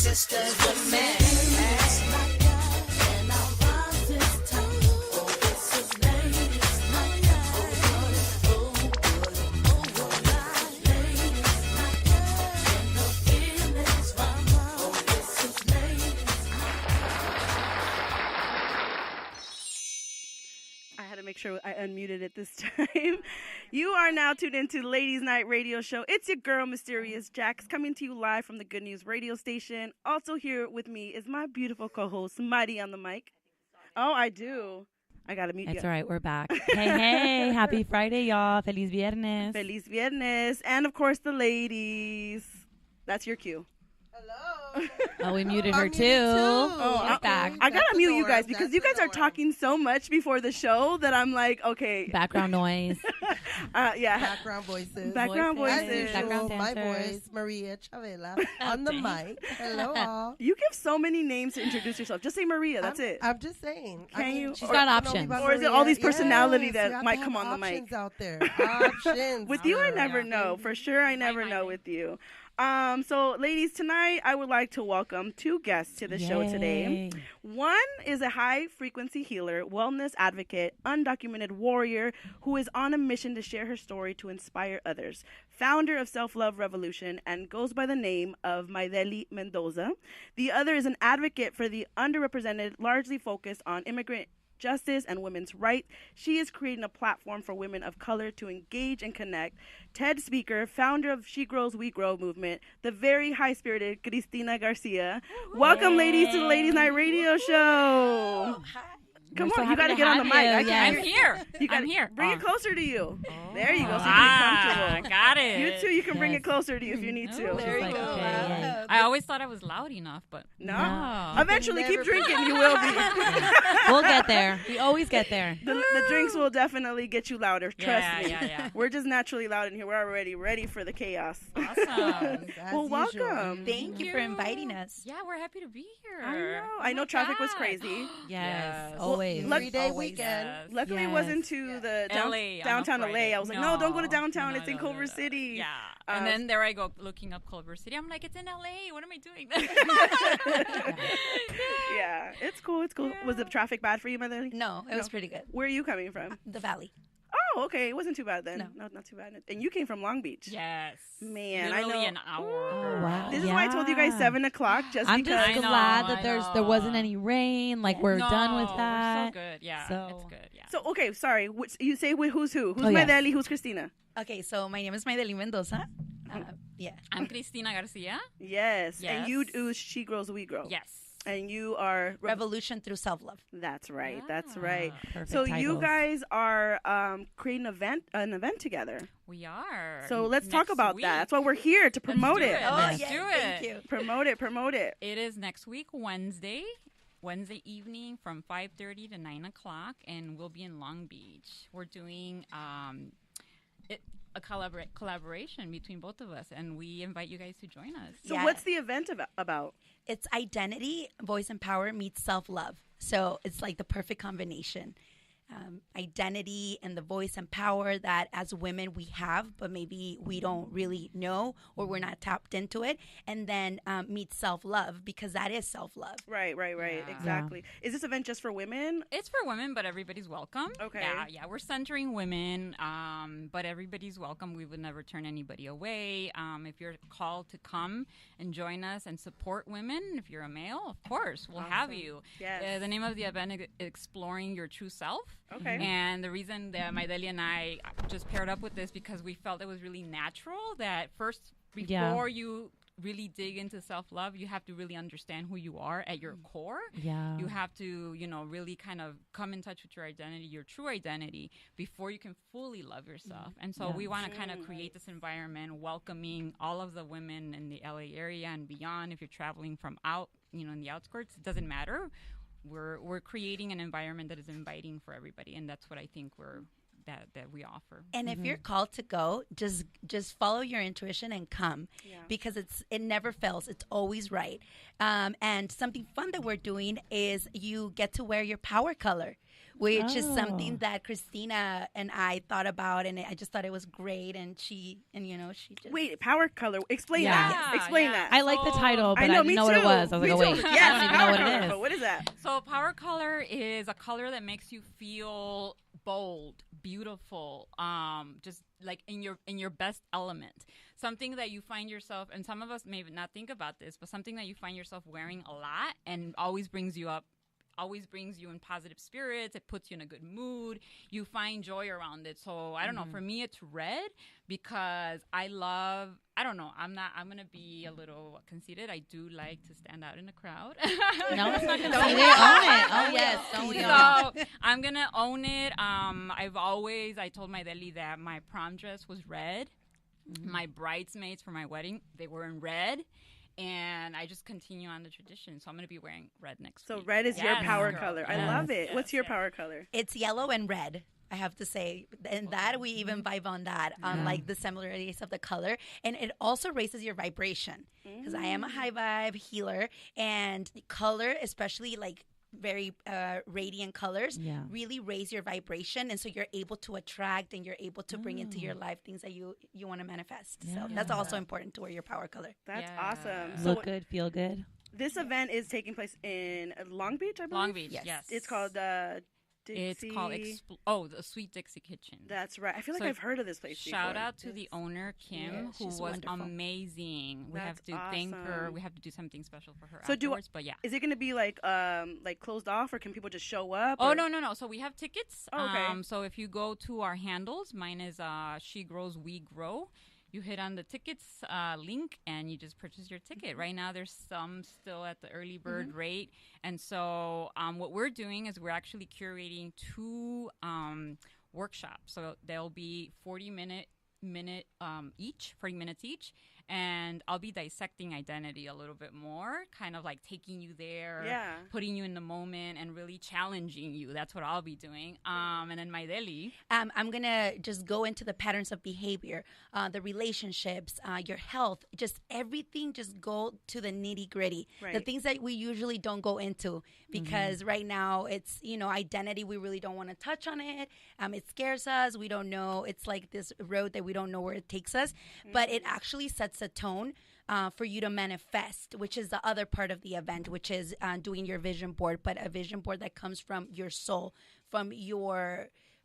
sisters with me. Make sure I unmuted it this time. You are now tuned into Ladies Night Radio Show. It's your girl, Mysterious Jax, coming to you live from the Good News Radio Station. Also here with me is my beautiful co-host, Mighty on the mic. Oh, I do. I gotta mute you. That's all right. We're back. Hey, happy Friday, y'all. Feliz Viernes. Feliz Viernes. And, of course, the ladies. That's your cue. Hello. Oh, we muted her too. Oh, she's back. I gotta mute you guys because you guys are talking so much before the show that I'm like, okay. Background noise. Yeah. Background voices. Background voices. As usual, Background my dancers. voice, Maria Chavela, on the mic. Hello, all. You give so many names to introduce yourself. Just say Maria. That's it. I'm just saying. Can you? She's got options. Or is it all these personality Yes, that you have might to come have on the mic? Options out there. Options. With you, I girl. never know. For sure, I never know with you. So, ladies, tonight I would like to welcome two guests to the show today. One is a high-frequency healer, wellness advocate, undocumented warrior who is on a mission to share her story to inspire others. Founder of Self-Love Revolution and goes by the name of Maideli Mendoza. The other is an advocate for the underrepresented, largely focused on immigrant justice and women's rights. She is creating a platform for women of color to engage and connect. TED speaker, founder of She Grows, We Grow movement, the very high-spirited Cristina Garcia. Welcome, ladies, to the Ladies Night Radio Show. Hi. Come We're on, so you got to happy get on the mic. I you. can't I'm hear- here. You gotta I'm here. Bring it closer to you. There you go, so you can be Ah, comfortable. got it. You too, you can bring Yes. it closer to you if you need to. Oh, There you Like, go. okay, yeah. I always thought I was loud enough, but No. No. Eventually, keep Never- drinking. You will be. We'll get there. We always get there. The drinks will definitely get you louder. Trust yeah, me. yeah. We're just naturally loud in here. We're already ready for the chaos. Awesome. As Well, usual. welcome. Thank you for inviting us. Yeah, we're happy to be here. I know. Oh I know my traffic was God. crazy. Yes. Yes. Always. Well, 3-day Always. weekend. Yes. Luckily, it Yes. wasn't to the LA on a downtown LA. Friday. I was like, no, don't go to downtown. No, It's in no, Culver no. City. Yeah. Uh, And then there I go looking up Culver City. I'm like, it's in LA. What am I doing? Yeah, it's cool. It's cool. Was the traffic bad for you, Mother? No, it was pretty good. Where are you coming from? The Valley. Oh, okay. It wasn't too bad then. No. Not too bad. And you came from Long Beach. Yes. Man, I Literally know. an hour. Oh, wow. This is why I told you guys Yeah. 7 o'clock, just I'm because. just I know, glad I that there know. wasn't any rain. Like we're No, done with that. We're so good. Yeah. So- It's good. Yeah. So, okay, sorry. You say who's who? Who's Oh, yes. Maideli? Who's Cristina? Okay, so my name is Maideli Mendoza. Yeah. I'm Cristina Garcia. Yes. And Yes. you do She Grows, We Grow. Yes. And you are. Revolution through self-love. That's right. That's right. Perfect So you titles. guys are creating an event together. We are. So let's talk Next about week. that. That's why we're here to promote do it. it. Oh, Let's yes, do thank it. you. Promote it. It is next week, Wednesday evening from 5:30 to 9 o'clock, and we'll be in Long Beach. We're doing a collaboration between both of us, and we invite you guys to join us. So Yeah. what's the event about? It's identity, voice, and power meets self-love. So it's like the perfect combination. Identity and the voice and power that as women we have, but maybe we don't really know or we're not tapped into it. And then meets self-love because that is self-love. Right. Yeah. Exactly. Is this event just for women? It's for women, but everybody's welcome. Okay. Yeah. We're centering women, but everybody's welcome. We would never turn anybody away. If you're called to come and join us and support women, if you're a male, of course, we'll have Awesome. you. Yes. The name of the event is Exploring Your True Self. Okay. And the reason that Maideli and I just paired up with this because we felt it was really natural that first, before you really dig into self-love, you have to really understand who you are at your core. Yeah. You have to, really kind of come in touch with your identity, your true identity, before you can fully love yourself. And so Yeah. we want to kind of create this environment welcoming all of the women in the LA area and beyond. If you're traveling from out, in the outskirts, it doesn't matter. We're creating an environment that is inviting for everybody, and that's what I think that we offer. And if you're called to go, just follow your intuition and come, because it never fails. It's always right. And something fun that we're doing is you get to wear your power color, which is something that Christina and I thought about, and I just thought it was great. And she just Wait, power color. Explain that. Explain that. I like the title, but I, know, didn't know what it was. I was like, oh, wait, Yes, I don't even know what power it color. is. But what is that? So power color is a color that makes you feel bold, beautiful, just like in your best element. Something that you find yourself, and some of us may not think about this, but something that you find yourself wearing a lot and always brings you up, always brings you in positive spirits. It puts you in a good mood. You find joy around it. So I don't know. For me, it's red because I don't know. I'm going to be a little conceited. I do like to stand out in a crowd. No, it's not conceited. Own it. Oh, yes. Don't we all? So I'm going to own it. I told my deli that my prom dress was red. My bridesmaids for my wedding, they were in red. And I just continue on the tradition. So I'm going to be wearing red next week. So red is your power color. I love it. Yes, What's your power color? it's yellow and red. I have to say, and that we even vibe on that, on like the similarities of the color, and it also raises your vibration because I am a high vibe healer, and color, especially like very radiant colors, really raise your vibration, and so you're able to attract and you're able to bring into your life things that you want to manifest. So that's also important to wear your power color. That's awesome. Look good, feel good. This event is taking place in Long Beach, I believe. Long Beach, yes. It's called Dixie. It's called the Sweet Dixie Kitchen. That's right. I feel like So I've heard of this place Shout before. out to the owner, Kim, who she's was wonderful. amazing. We have to thank her. We have to do something special for her So afterwards. But yeah. Is it going to be like closed off, or can people just show up? Oh, or? no. So we have tickets. Oh, okay. So if you go to our handles, mine is She Grows, We Grow. You hit on the tickets link and you just purchase your ticket. Right now, there's some still at the early bird rate. And so what we're doing is we're actually curating 2 workshops. So they'll be 40 minutes each. And I'll be dissecting identity a little bit more, kind of like taking you there, putting you in the moment, and really challenging you. That's what I'll be doing. And then my deli. I'm going to just go into the patterns of behavior, the relationships, your health, just everything, just go to the nitty gritty. Right. The things that we usually don't go into because right now it's, identity. We really don't want to touch on it. It scares us. We don't know. It's like this road that we don't know where it takes us, but it actually sets a tone for you to manifest, which is the other part of the event, which is doing your vision board, but a vision board that comes from your soul,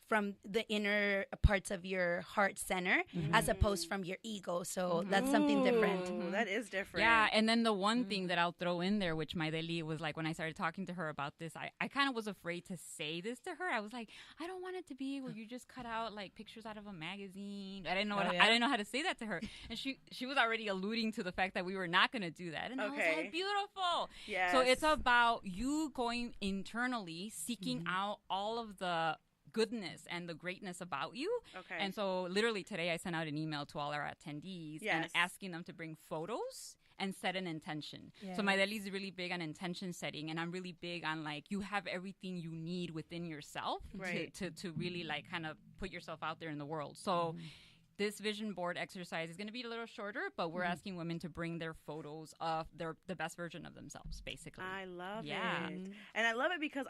from the inner parts of your heart center, as opposed from your ego. So that's something different. Ooh, that is different. Yeah, and then the one thing that I'll throw in there, which my deli was like, when I started talking to her about this, I kind of was afraid to say this to her. I was like, I don't want it to be where you just cut out like pictures out of a magazine. I didn't know I didn't know how to say that to her, and she was already alluding to the fact that we were not going to do that, and I was like, beautiful. Yes. So it's about you going internally, seeking out all of the goodness and the greatness about you. Okay. And so literally today I sent out an email to all our attendees and asking them to bring photos and set an intention. So my deli is really big on intention setting, and I'm really big on like you have everything you need within yourself to really like kind of put yourself out there in the world. So this vision board exercise is going to be a little shorter, but we're asking women to bring their photos of the best version of themselves, basically. I love it. Yeah. And I love it because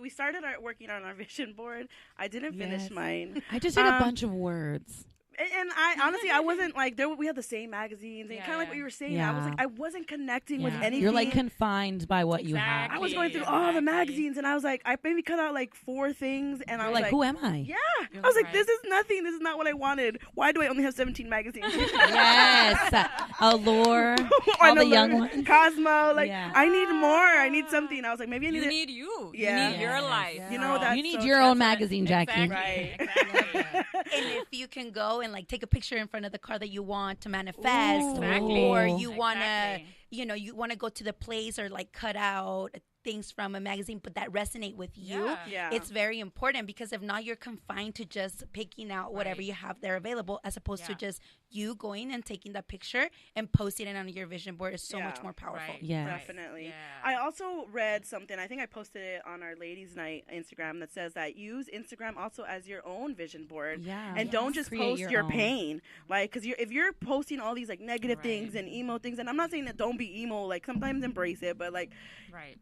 we started working on our vision board. I didn't finish mine. I just did a bunch of words. And I honestly, I wasn't like we had the same magazines, and kind of like what you were saying. I was like, I wasn't connecting with anything. You're like confined by what you have. I was going through all the magazines, and I was like, I maybe cut out like 4 things, and I was like, who am I? Yeah, I was like, this is nothing. This is not what I wanted. Why do I only have 17 magazines? Yes, Allure, all the young ones. Cosmo, like I need more. I need something. I was like, maybe I need. You need you. Yeah. You need your life. You know that you need your own magazine, Jackie. Right. Exactly. And if you can go and like take a picture in front of the car that you want to manifest, Exactly. or you want to, you want to go to the place or like cut out things from a magazine, but that resonate with you. It's very important because if not, you're confined to just picking out whatever you have there available, as opposed to just you going and taking that picture and posting it on your vision board is so much more powerful. Right. Yes. Definitely. Yeah. I also read something, I think I posted it on our ladies night Instagram, that says that use Instagram also as your own vision board. Yeah. And don't just Create post your own. pain, like, because if you're posting all these like negative things and emo things, and I'm not saying that don't be emo, like sometimes embrace it, but like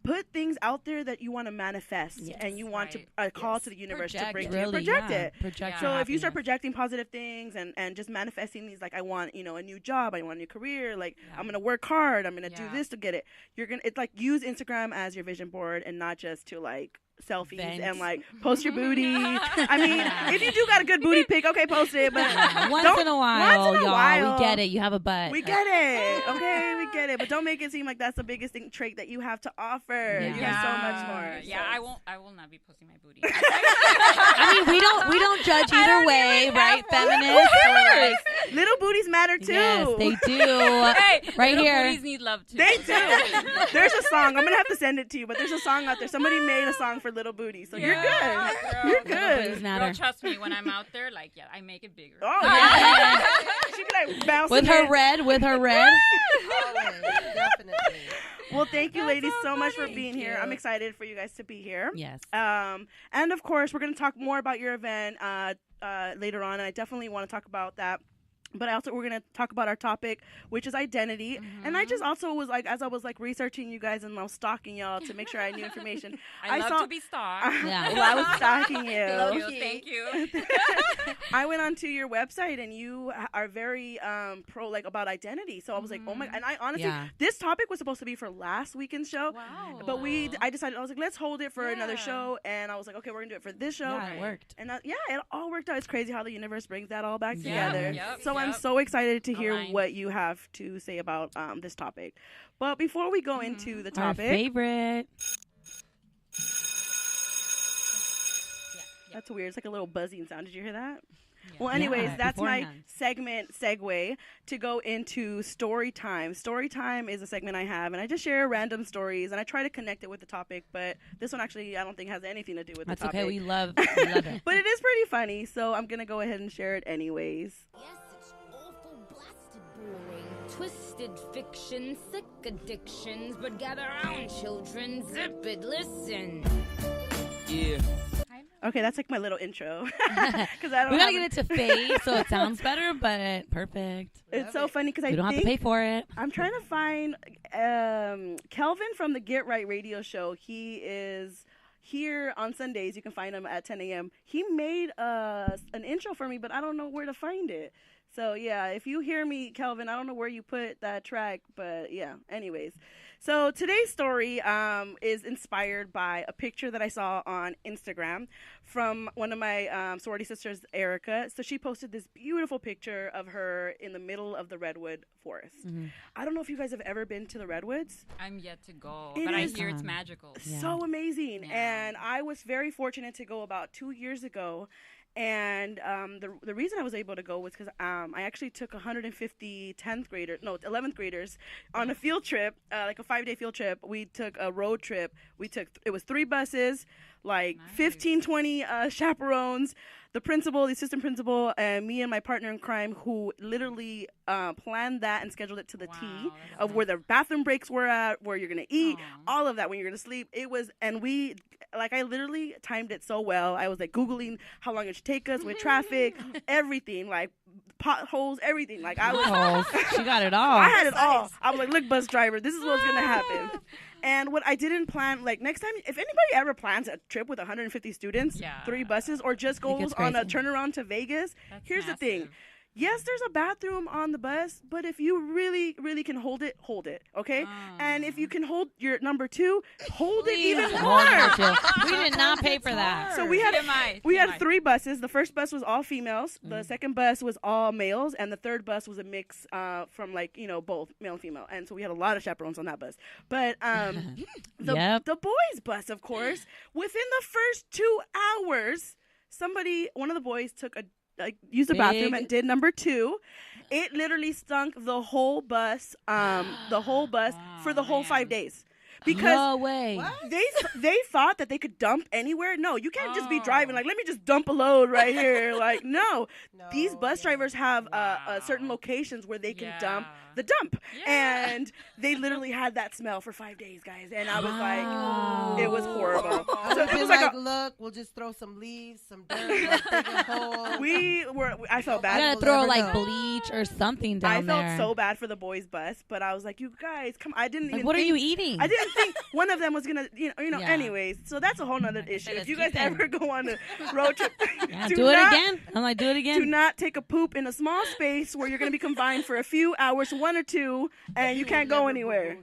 put things out there that you want to manifest and you want to call to the universe to bring to you. Project it. Project So your if you start happiness. projecting positive things and just manifesting these, like, I want, a new job, I want a new career, like I'm gonna work hard, I'm gonna do this to get it. It's like, use Instagram as your vision board and not just to like selfies Vent. and like post your booty. I mean, if you do got a good booty pic, okay, post it, but Once in a while, y'all, while. we get it. You have a butt. We get it, okay, we get it, but don't make it seem like that's the biggest trait that you have to offer. Yeah. You have so much more. Yeah, so. I will not be posting my booty. I mean, we don't judge either way, right, feminists? We're like, Little booties matter too. yes, they do. Hey, Right little here. booties need love too. They do. There's a song. I'm gonna have to send it to you, but there's a song out there. Somebody made a song for little booty, so you're good. Girl, You're booties good. matter. Girl, trust me, when I'm out there, like, I make it bigger. Oh yeah. She can like bounce With her red. Always, definitely. Well, thank you, ladies, so much for being here. I'm excited for you guys to be here. Yes. And of course, we're gonna talk more about your event later on, and I definitely want to talk about that. But also, we're going to talk about our topic, which is identity. Mm-hmm. And I just also was like, as I was like researching you guys and I was stalking y'all to make sure I knew information. I love to be stalked. Yeah. Well, I was stalking you. Thank you. I went onto your website and you are very pro like about identity. So I was like, oh my, and I honestly, this topic was supposed to be for last weekend's show. Wow. But I decided, I was like, let's hold it for another show. And I was like, okay, we're gonna do it for this show. Yeah, it worked. And it all worked out. It's crazy how the universe brings that all back together. Yep, So I'm so excited to hear Aligned. what you have to say about this topic. But before we go into the Our topic, favorite. that's weird. It's like a little buzzing sound. Did you hear that? Yeah. Well, anyways, Yeah, that's my beforehand. segue to go into story time. Story time is a segment I have, and I just share random stories, and I try to connect it with the topic, but this one actually I don't think has anything to do with That's the topic. okay. We love it. But it is pretty funny, so I'm going to go ahead and share it anyways. Yes, it's awful blasted boring. Twisted fiction, sick addictions. But gather round, children. Zip it, listen. Yeah. Okay, that's like my little intro. 'Cause I don't We gotta have get it to fade so it sounds better, but perfect. It's so funny because We don't have to pay for it. I'm trying to find Kelvin from the Get Right radio show. He is here on Sundays. You can find him at 10 a.m. He made an intro for me, but I don't know where to find it. So, yeah, if you hear me, Kelvin, I don't know where you put that track, but yeah, anyways. So today's story is inspired by a picture that I saw on Instagram from one of my sorority sisters, Erica. So she posted this beautiful picture of her in the middle of the redwood forest. Mm-hmm. I don't know if you guys have ever been to the redwoods. I'm yet to go, It but I is hear it's fun. magical. So amazing. Yeah. And I was very fortunate to go about 2 years ago. And the reason I was able to go was because I actually took 150 11th graders on a field trip, like a 5-day field trip. We took a road trip. It was 3 buses, like 15, 20 chaperones, the principal, the assistant principal, and me and my partner in crime, who literally planned that and scheduled it to the T of where the bathroom breaks were at, where you're going to eat, all of that, when you're going to sleep. It was, and I literally timed it so well. I was like Googling how long it should take us with traffic, everything, like potholes, everything. Like I was, Oh, she got it all. I had it all. I was like, look, bus driver, this is what's going to happen. And what I didn't plan, like next time, if anybody ever plans a trip with 150 students, 3 buses, or just goes on a turnaround to Vegas, here's the thing. Yes, there's a bathroom on the bus, but if you really, really can hold it, okay? And if you can hold your number 2, hold it even more. We did not pay for that. So we had TMI. 3 buses. The first bus was all females. The second bus was all males, and the third bus was a mix from both male and female. And so we had a lot of chaperones on that bus. But the boys' bus, of course, within the first 2 hours, one of the boys used the bathroom and did number 2. It literally stunk the whole bus, for the whole 5 days. because no way. What? they thought that they could dump anywhere. No, you can't just be driving like, let me just dump a load right here. Like, no. These bus drivers have certain locations where they can dump the dump. Yeah. And they literally had that smell for 5 days, guys. And I was like, it was horrible. I So would it was like, like look, we'll just throw some leaves, some dirt, like, dig a hole. I felt You bad. gotta We'll throw never like know. bleach or something down I felt there. so bad for the boys' bus, but I was like, you guys, come. I didn't Like, even what are think, you eating? I didn't think one of them was gonna, you know. Yeah. Anyways, so that's a whole nother issue. said, If let's you guys keep them. ever go on a road trip, Yeah, do do it not- again. I'm like, do it Do again. not take a poop in a small space where you're going to be confined for a few hours, 1 or 2, and you can't go anywhere.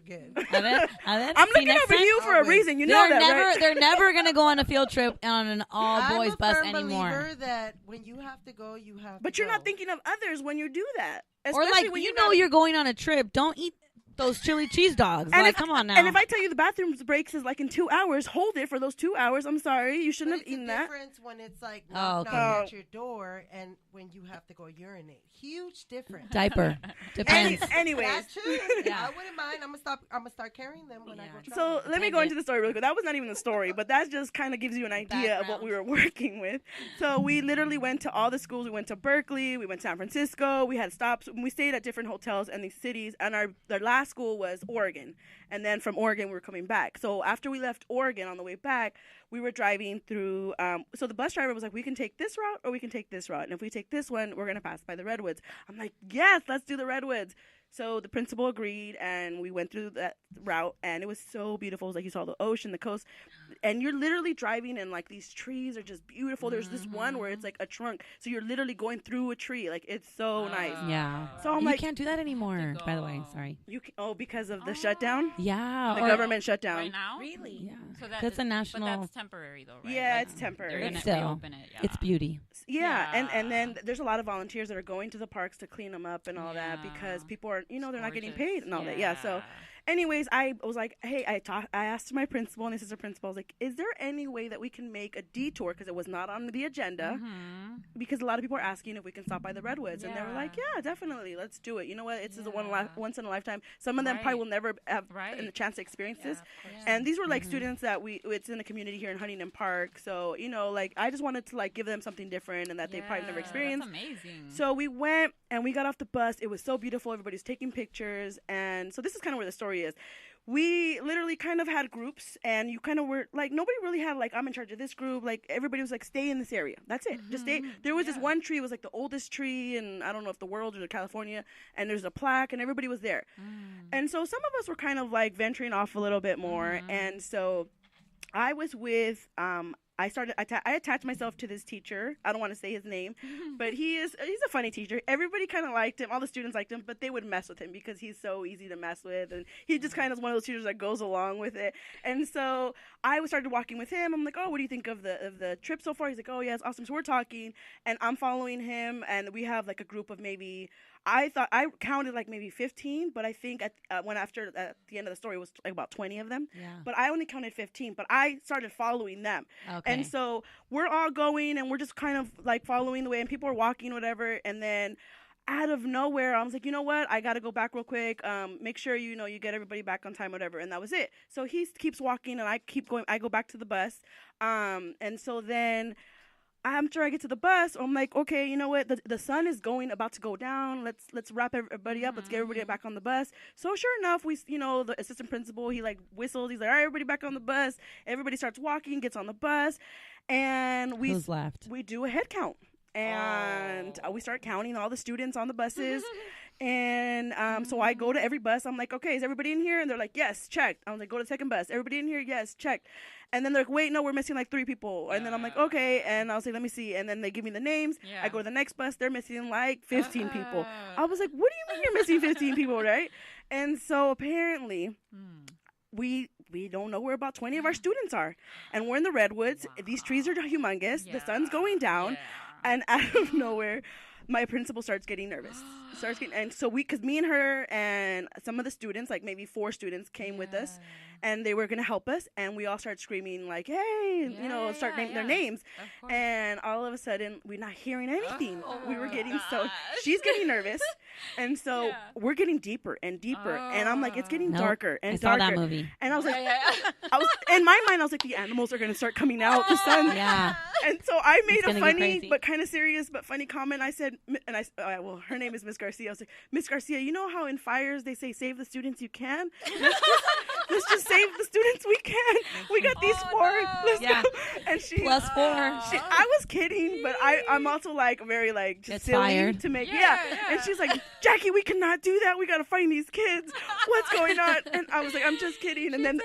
I'm looking over you for a reason. You know they're that, never, right? They're never gonna go on a field trip on an all I'm boys a bus firm anymore. believer that when you have to go, you have But to you're go. not thinking of others when you do that. Or Especially like when you you're know not- you're going on a trip. Don't eat those chili cheese dogs. And Like, if- come on now. And if I tell you the bathroom breaks is like in 2 hours, hold it for those 2 hours. I'm sorry. You shouldn't But have it's eaten a that. difference when it's like Oh, knock okay. at your door and when you have to go urinate. Huge difference. Diaper depends. Anyways. That's true. Yeah. I wouldn't mind. I'm gonna start carrying them when I go Yeah. travel. So let me go into the story really quick. That was not even the story, but that just kind of gives you an idea of what we were working with. So we literally went to all the schools. We went to Berkeley. We went to San Francisco. We had stops. We stayed at different hotels in these cities. And our last school was Oregon. And then from Oregon, we were coming back. So after we left Oregon on the way back, we were driving through. So the bus driver was like, we can take this route or we can take this route. And if we take this one, we're going to pass by the Redwoods. I'm like, yes, let's do the Redwoods. So the principal agreed, and we went through that route, and it was so beautiful. It was like you saw the ocean, the coast, and you're literally driving, and like these trees are just beautiful. There's this one where it's like a trunk, so you're literally going through a tree. Like it's so nice. Yeah. So I'm you like, can't do that anymore. By the way, sorry. you can, because of the shutdown, Yeah. the or- government shutdown. Right now? Really? Yeah. So that That's is- a national. But that's temporary, though, right? Yeah, Like, it's temporary. They're gonna Still, reopen it. Yeah. It's beauty. Yeah, Yeah. and then there's a lot of volunteers that are going to the parks to clean them up and all that because Yeah. people are, they're not getting Gorgeous. paid and all that. Yeah, so anyways, I was like, hey, I asked my principal and the assistant principal, I was like, is there any way that we can make a detour, because it was not on the agenda, because a lot of people are asking if we can stop by the Redwoods, and they were like, yeah, definitely, let's do it. You know what, it's just once in a lifetime. Some of them probably Right. will never have Right. a chance to experience this. Yeah. And these were like students that it's in the community here in Huntington Park, so like I just wanted to like give them something different and that they probably never experienced. That's amazing. So we went and we got off the bus. It was so beautiful. Everybody's taking pictures. And so this is kind of where the story is. We literally kind of had groups, and you kind of were like, nobody really had like, I'm in charge of this group. Like everybody was like, stay in this area. That's it. Just stay. There was this one tree. It was like the oldest tree in, I don't know if the world or California. And there's a plaque, and everybody was there. And so some of us were kind of like venturing off a little bit more. And so I was with, I attached myself to this teacher. I don't want to say his name, but he's a funny teacher. Everybody kind of liked him. All the students liked him, but they would mess with him because he's so easy to mess with. And he just kind of is one of those teachers that goes along with it. And so I started walking with him. I'm like, oh, what do you think of the trip so far? He's like, oh, yeah, it's awesome. So we're talking, and I'm following him, and we have like a group of maybe, I thought I counted like maybe 15, but I think at the end of the story it was like about 20 of them. Yeah. But I only counted 15. But I started following them, Okay. and so we're all going, and we're just kind of like following the way, and people are walking, whatever. And then out of nowhere, I was like, you know what? I got to go back real quick. Make sure you get everybody back on time, whatever. And that was it. So he keeps walking, and I keep going. I go back to the bus, and so then. After I get to the bus, I'm like, okay, you know what? The sun is about to go down. Let's wrap everybody up. Let's get everybody back on the bus. So sure enough, the assistant principal, he like whistles. He's like, all right, everybody back on the bus. Everybody starts walking, gets on the bus, and Who's left? we do a head count. And we start counting all the students on the buses. And so I go to every bus. I'm like, okay, is everybody in here? And they're like, yes, checked. I was like, go to the second bus. Everybody in here? Yes, checked. And then they're like, wait, no, we're missing like 3 people. And then I'm like, okay. And I was like, let me see. And then they give me the names. Yeah. I go to the next bus. They're missing like 15 people. I was like, what do you mean you're missing 15 people, right? And so apparently we don't know where about 20 of our students are. And we're in the Redwoods. These trees are humongous. The sun's going down. Yeah. And out of nowhere, my principal starts getting nervous. And so because me and her and some of the students, like maybe 4 students, came with us, and they were gonna help us, and we all start screaming like, "Hey!" Start naming their names, and all of a sudden we're not hearing anything. We were getting she's getting nervous, and so we're getting deeper and deeper, and I'm like, it's getting darker and darker. I saw that movie, and I was like, I was in my mind, I was like, the animals are gonna start coming out, the sun, and so I made a funny but kind of serious but funny comment. I said, and well, her name is Miss Garcia. I was like, Miss Garcia, you know how in fires they say save the students you can? Let's just save the students we can. We got these 4. Let's go. And she +4. I was kidding, but I'm also like very like just silly fired. to make And she's like, Jackie, we cannot do that. We gotta find these kids. What's going on? And I was like, I'm just kidding. And then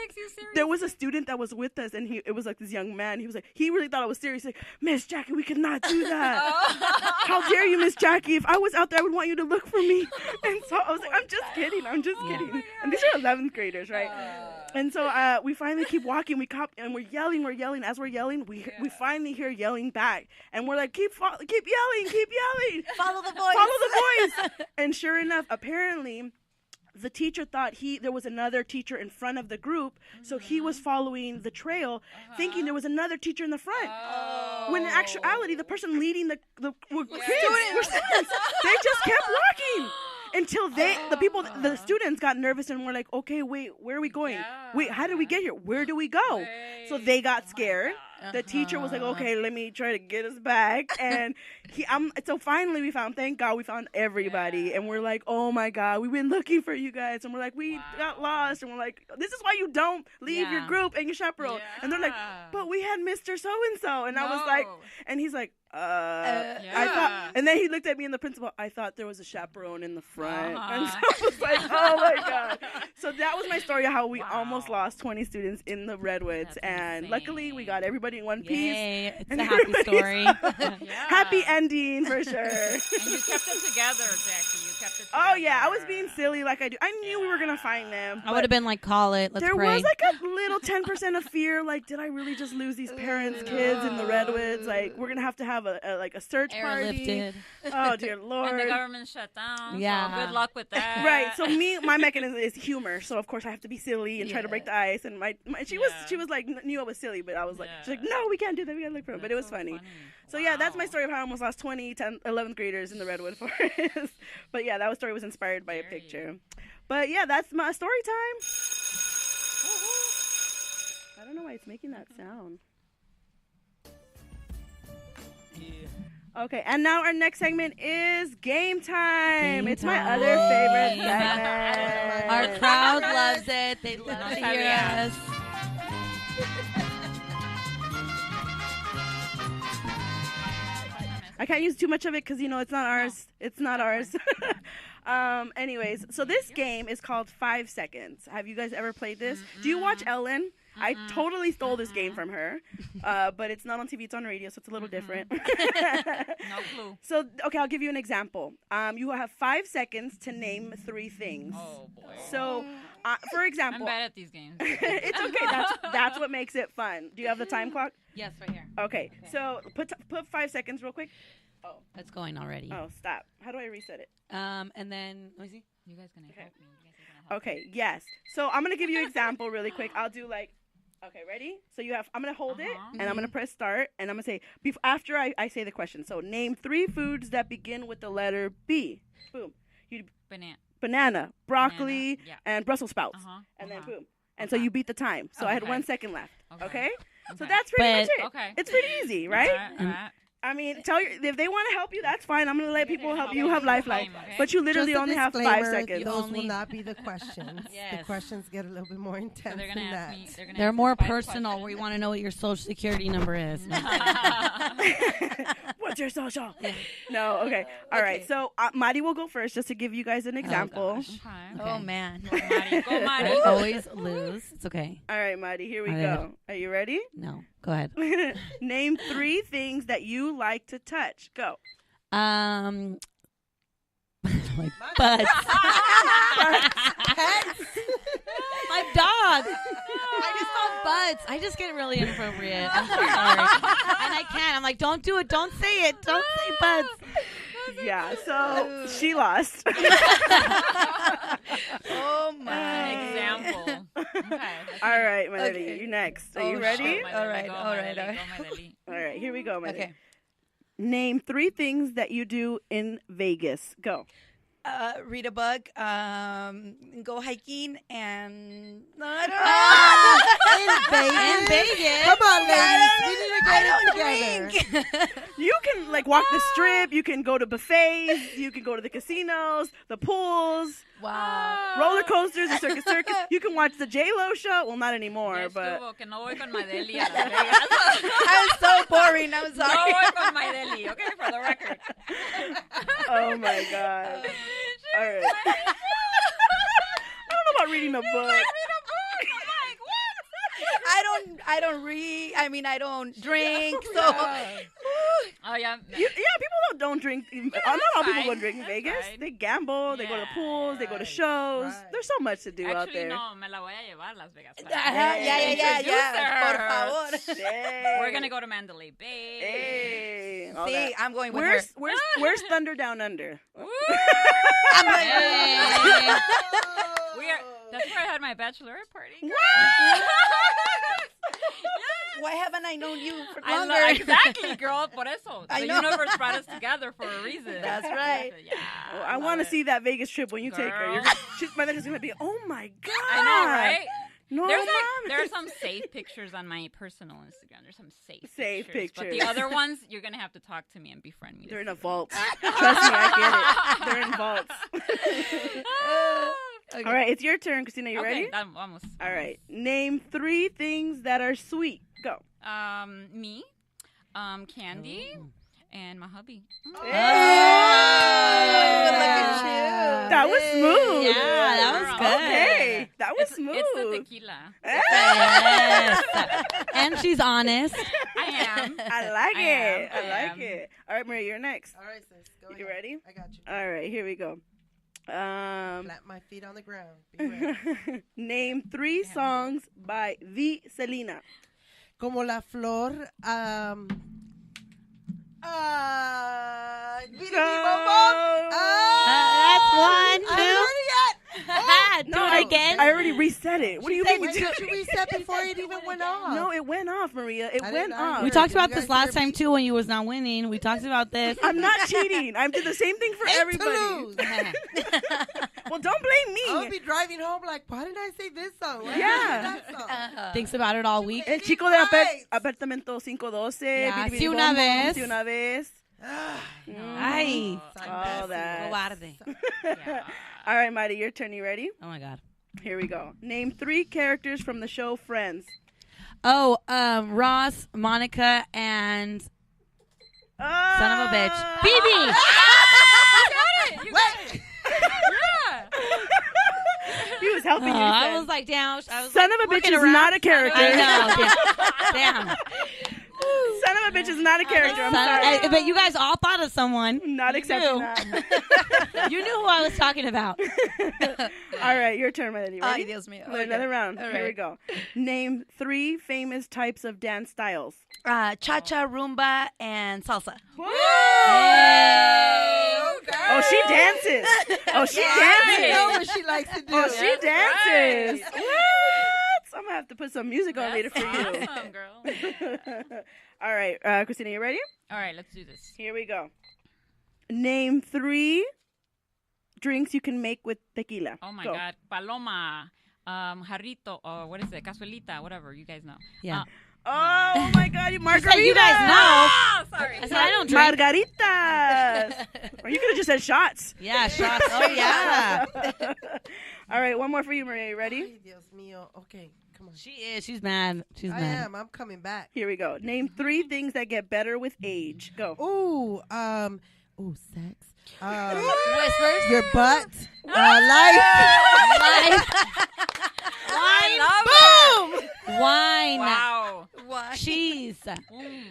there was a student that was with us, and it was like this young man. He was like, he really thought I was serious. Like, Miss Jackie, we cannot do that. How dare you, Miss Jackie? If I was out there, I would want you to look for me. And so I was like, I'm just kidding. I'm just kidding. And these are 11th graders, right? And so we finally keep walking. And we're yelling. As we're yelling, we finally hear yelling back, and we're like, keep yelling, Follow the voice. And sure enough, apparently, the teacher thought there was another teacher in front of the group, so he was following the trail, thinking there was another teacher in the front. When in actuality, the person leading the kids were students. They just kept walking. Until the students got nervous and were like, okay, wait, where are we going? Wait, how did we get here? Where do we go? So they got scared. The teacher was like, okay, let me try to get us back. And so finally thank God we found everybody. And we're like, oh my God, we've been looking for you guys. And we're like, we got lost. And we're like, this is why you don't leave your group and your chaperone. And they're like, but we had Mr. So-and-so. And I was like, and he's like, I thought, and then he looked at me and the principal, I thought there was a chaperone in the front. And so I was like, oh my God. So that was my story of how we almost lost 20 students in the Redwoods. And luckily we got everybody in one piece. Yay. It's a happy story. Happy ending for sure. And you kept it together, Jackie. You kept it together. Oh yeah, I was being silly like I do. I knew we were going to find them. I would have been like, call it. Let's there pray. was like a little 10% of fear. Like, did I really just lose these parents' kids in the Redwoods? Like, we're going to have a search party. Airlifted. Oh dear Lord. And the government shut down. Yeah. So good luck with that. Right. So my mechanism is humor. So of course I have to be silly and try to break the ice. And she was like knew I was silly, but I was like, she's like, no, we can't do that. We gotta look for him. But it was funny. So yeah, that's my story of how I almost lost 20 11th graders in the Redwood Forest. But yeah, that story was inspired by a picture. But yeah, that's my story time. I don't know why it's making that sound. Okay, and now our next segment is game time. It's my other favorite segment. Our crowd loves it. They love to hear us. I can't use too much of it because, it's not ours. It's not ours. Anyways, so this game is called 5 Seconds. Have you guys ever played this? Do you watch Ellen? I totally stole this game from her, but it's not on TV, it's on radio, so it's a little different. No clue. So, okay, I'll give you an example. You have 5 seconds to name 3 things. Oh, boy. So, for example... I'm bad at these games. It's okay. That's what makes it fun. Do you have the time clock? Yes, right here. Okay. So, put 5 seconds real quick. Oh. It's going already. Oh, stop. How do I reset it? And then, let me see. You guys gonna help me? Okay, yes. So I'm going to give you an example really quick. I'll do okay, ready? So I'm going to hold it, and I'm going to press start, and I'm going to say, after I say the question. So name 3 foods that begin with the letter B. Boom. Banana, broccoli, and Brussels sprouts. And then boom. And so you beat the time. So I had 1 second left. Okay? So that's pretty much it. Okay. It's pretty easy, right? All right. I mean, if they want to help you, that's fine. I'm going to let people help you have lifeline. Okay. But you literally only have 5 seconds. Those will not be the questions. Yes. The questions get a little bit more intense So than that. They're more personal. We want to know what your social security number is. What's your social? Yeah. No, okay. All right. So Madi will go first just to give you guys an example. Okay. Oh, man. Go, Madi. Go, Madi. I always lose. It's okay. All right, Madi, here we go. Are you ready? No. Go ahead. Name 3 things that you like to touch. Go. Like butts. My dog. I just thought butts. I just get really inappropriate. I'm so sorry. And I can't. I'm like, don't do it. Don't say it. Don't say butts. Yeah, so she lost. Oh my. Example. Okay. All right, Melody, Okay. you next. Are Oh, you ready? shit. All right. Go, Madeli. All right, here we go, Melody. Okay. Name 3 things that you do in Vegas. Go. Read a book, go hiking, and no, I In Vegas. don't know. Come on, ladies. We need to I get don't it together. drink. You can like walk the strip. You can go to buffets. You can go to the casinos, the pools, Wow. roller coasters, the circus. You can watch the J-Lo show. Well, not anymore, Ya but estuvo, que no voy con Madeli a Las Vegas. I'm so boring. I'm No sorry. voy con Madeli, okay, for the record. oh my god. All right. I don't know about reading a book. I don't read. I mean, I don't drink. So Oh, yeah. People don't drink. Not all people fine. go drink in That's Vegas. fine. They gamble. They go to Yeah, pools. They go to right, shows. right. There's so much to do out Actually, there. no, me la voy a llevar a Las Vegas. yeah. Por favor. Hey. We're going to go to Mandalay Bay. Hey. all See, that. I'm going with Where's her. where's Thunder Down Under? I'm going Hey. That's where I had my bachelorette party. Why haven't I known you for I longer? know, exactly, girl. Por eso. I The know. universe brought us together for a reason. That's right. Yeah. Oh, I love want to it. see that Vegas trip when you take her. Girl. My is gonna be, oh my god. I know, right? No, There are some safe pictures on my personal Instagram. There's some safe But pictures. the other ones, you're gonna have to talk to me and befriend me. to They're in see a them. vault. Trust me, I get it. They're in vaults. Okay. All right, it's your turn, Christina. You Okay, ready? vamos. All right. Name 3 things that are sweet. Go. Me, Candy, and my hubby. Oh, look at you. That was smooth. Yeah, that was good. Okay, that was It's smooth. the tequila. Yes. And she's honest. I am. I like it. I I like am. it. All right, Maria, you're next. All right, sis. Go You ahead. ready? I got you. All right, here we go. Flat my feet on the ground. Be ready. Name 3 songs by the Selena. Como la flor. That's one, I two. haven't heard it yet. Do it again. I already reset it. What do you mean? Why did you reset before it even went off? No, it went off, Maria. It I went didn't- I off. heard We it. talked Can about you this guys last hear time me? too when you was not winning. We talked about this. I'm not cheating. I did the same thing for Hate to everybody. lose. Well, don't blame I'll me. be driving home like, why didn't I say this song? Why did I Yeah. say that song? Thinks about it all week. El chico de Right. apartamento 512. Yeah, Bidi Bidi sí Bom una Bom, vez. sí una vez. Ay. All that. Cobarde. Yeah. All right, Mighty, your turn. You ready? Oh my God. Here we go. Name 3 characters from the show Friends. Oh, Ross, Monica, and son of a bitch, Phoebe. Wait. Yeah. He was helping you. I son. was like, damn. I was Son like, of a bitch working is around. not a character. I know. Damn. Son of a bitch is not a character. I'm sorry. But you guys all thought of someone. Not You accepting knew. that. You knew who I was talking about. All right, your turn, Melody. Ay, Ready? Dios mío. Another round. All Here we right. go. Name 3 famous types of dance styles. Cha-cha, rumba, and salsa. Oh, she dances. Oh, she I know dances. what she likes to do. Oh, she That's dances. right. What? I'm gonna have to put some music on later for you. Awesome, girl. All right, Christina, you ready? All right, let's do this. Here we go. Name 3 drinks you can make with tequila. Oh my Go. God, paloma, jarrito, or what is it, cazuelita, whatever you guys know. Yeah. Oh my God, you margaritas. said you guys know. Ah, sorry. I said I don't drink. Margaritas. Or you could have just said shots. Yeah, shots. Oh yeah. All right, one more for you, Maria. You ready? Ay, Dios mío. Okay, come on. She is. She's mad. She's I mad. am. I'm coming back. Here we go. Name 3 things that get better with age. Go. Sex. Whispers. Your butt. Life. Wine. Wine. Wow. Why? Cheese. Mm.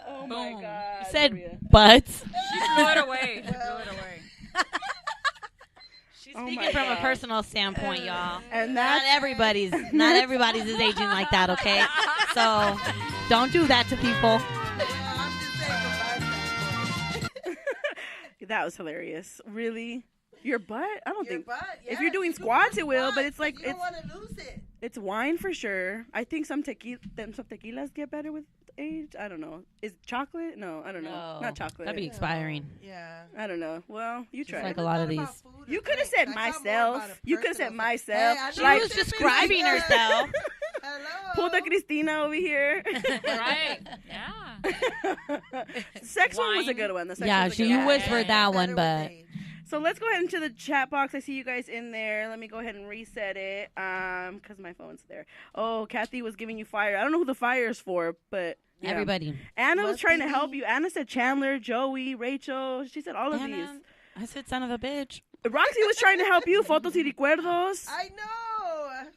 Oh my God. You said Maria. butts. She blew it away. She blew it away. She's Oh speaking my from a God. personal standpoint, y'all. And Not that's everybody's is aging like that, okay? So don't do that to people. I'm just saying goodbye. That was hilarious. Really? Your butt? I don't Your think. butt, If yeah, you're doing you do squats, do it will. But squats, it's like you don't want to lose it. it's wine for sure. I think some tequilas get better with age. I don't know. Is chocolate? No, I don't know. No. Not chocolate. That'd be expiring. Yeah. I don't know. Well, you Just try. like it. a lot Thought of these. about food or You could have drink. said I thought more myself. about a You could have said personal- myself. Hey, I She know was it's different describing like that. herself. Hello. Pull the Cristina over here. Right. Yeah. Sex one was a Wine. good one. The sex Yeah, was a she good one. whispered that Better one, with but age. So let's go ahead into the chat box. I see you guys in there. Let me go ahead and reset it because my phone's there. Oh, Kathy was giving you fire. I don't know who the fire is for, but yeah. everybody. Anna was Must trying be to help me. you. Anna said Chandler, Joey, Rachel. She said all of Anna, I said son of a bitch. these. Roxy was trying to help you. Fotos y recuerdos. I know.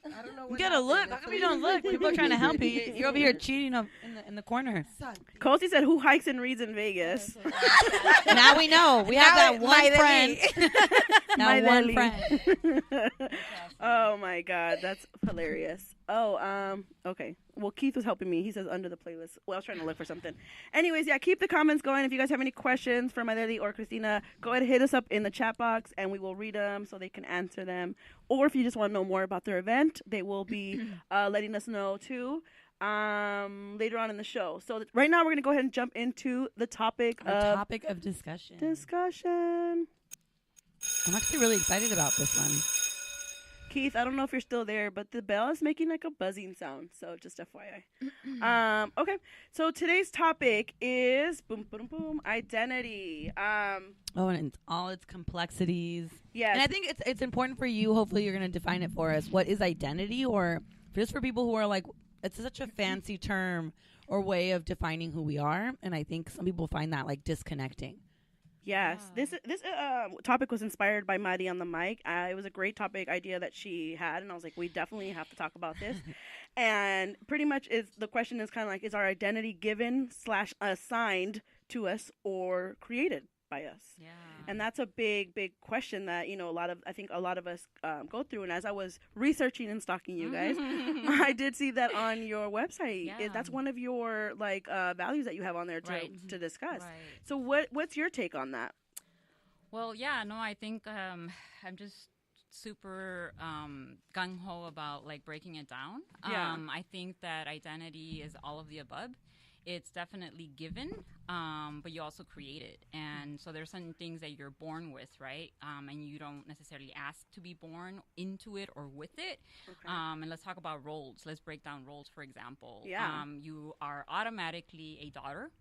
I don't know You what gotta happened. look. How come you don't look? People are trying to help you. You're over here cheating in the corner. Son. Cozy said, who hikes and reads in Vegas? Now we know. We have that one my friend. My That one Lily. friend. Oh my God, that's hilarious. Oh, okay. Well, Keith was helping me. He says under the playlist. Well, I was trying to look for something. Anyways, yeah, keep the comments going. If you guys have any questions for Mayreli or Christina, go ahead and hit us up in the chat box, and we will read them so they can answer them. Or if you just want to know more about their event, they will be letting us know too later on in the show. So right now, we're gonna go ahead and jump into the topic Our of topic of discussion. discussion. I'm actually really excited about this one. Keith, I don't know if you're still there, but the bell is making like a buzzing sound. So just FYI. Okay. So today's topic is boom, boom, boom, identity. Oh, and it's all its complexities. Yes. And I think it's important for you. Hopefully, you're going to define it for us. What is identity, or just for people who are like, it's such a fancy term or way of defining who we are, and I think some people find that like disconnecting. Yes, this topic was inspired by Maddie on the mic. It was a great topic idea that she had, and I was like, we definitely have to talk about this. And pretty much the question is kind of like, is our identity given / assigned to us or created by us? Yeah. And that's a big, big question that, I think a lot of us go through. And as I was researching and stalking you guys, I did see that on your website. Yeah. That's one of your values that you have on there to discuss. Right. So what's your take on that? Well, yeah, no, I think I'm just super gung-ho about like breaking it down. Yeah. I think that identity is all of the above. It's definitely given, but you also create it. And so there's certain things that you're born with, right? And you don't necessarily ask to be born into it or with it. Okay. And let's talk about roles. Let's break down roles, for example. Yeah. You are automatically a daughter.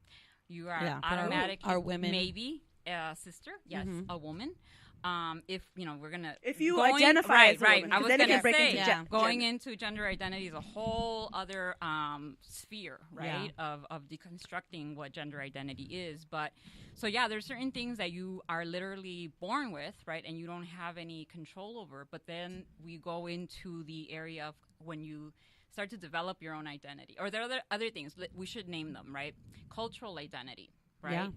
You are Yeah, for automatically our women. Maybe a sister. Yes, Mhm. a woman. If we're gonna If you going- identify right, as a right. woman, I 'cause was then it gonna can break say into Yeah. going gender. into gender identity is a whole other sphere, right? Of deconstructing what gender identity is. But so yeah, there's certain things that you are literally born with, right, and you don't have any control over. But then we go into the area of when you start to develop your own identity, or there are other things we should name them, right? Cultural identity, right? Yeah.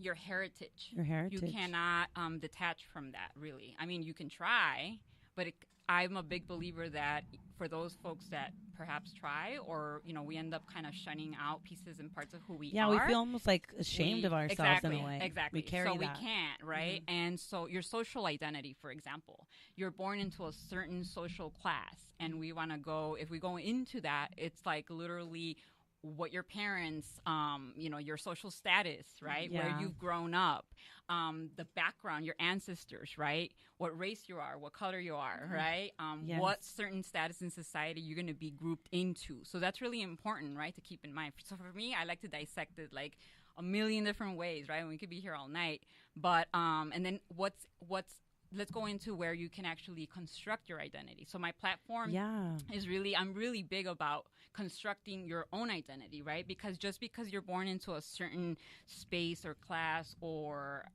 Your heritage. Your heritage. You cannot detach from that, really. I mean, you can try, but I'm a big believer that for those folks that perhaps try, or we end up kind of shunning out pieces and parts of who we Yeah, are. we feel almost like ashamed of ourselves exactly, in a way. Exactly. We carry so that. we can't, right? And so your social identity, for example, you're born into a certain social class, and we want to go. If we go into that, it's like literally what your parents, your social status, right? Yeah. Where you've grown up, the background, your ancestors, right? What race you are, what color you are, right? Yes. What certain status in society you're going to be grouped into. So that's really important, right? To keep in mind. So for me, I like to dissect it like a million different ways, right? And we could be here all night. But, and then let's go into where you can actually construct your identity. So my platform is I'm really big about constructing your own identity, right? Because just because you're born into a certain space or class or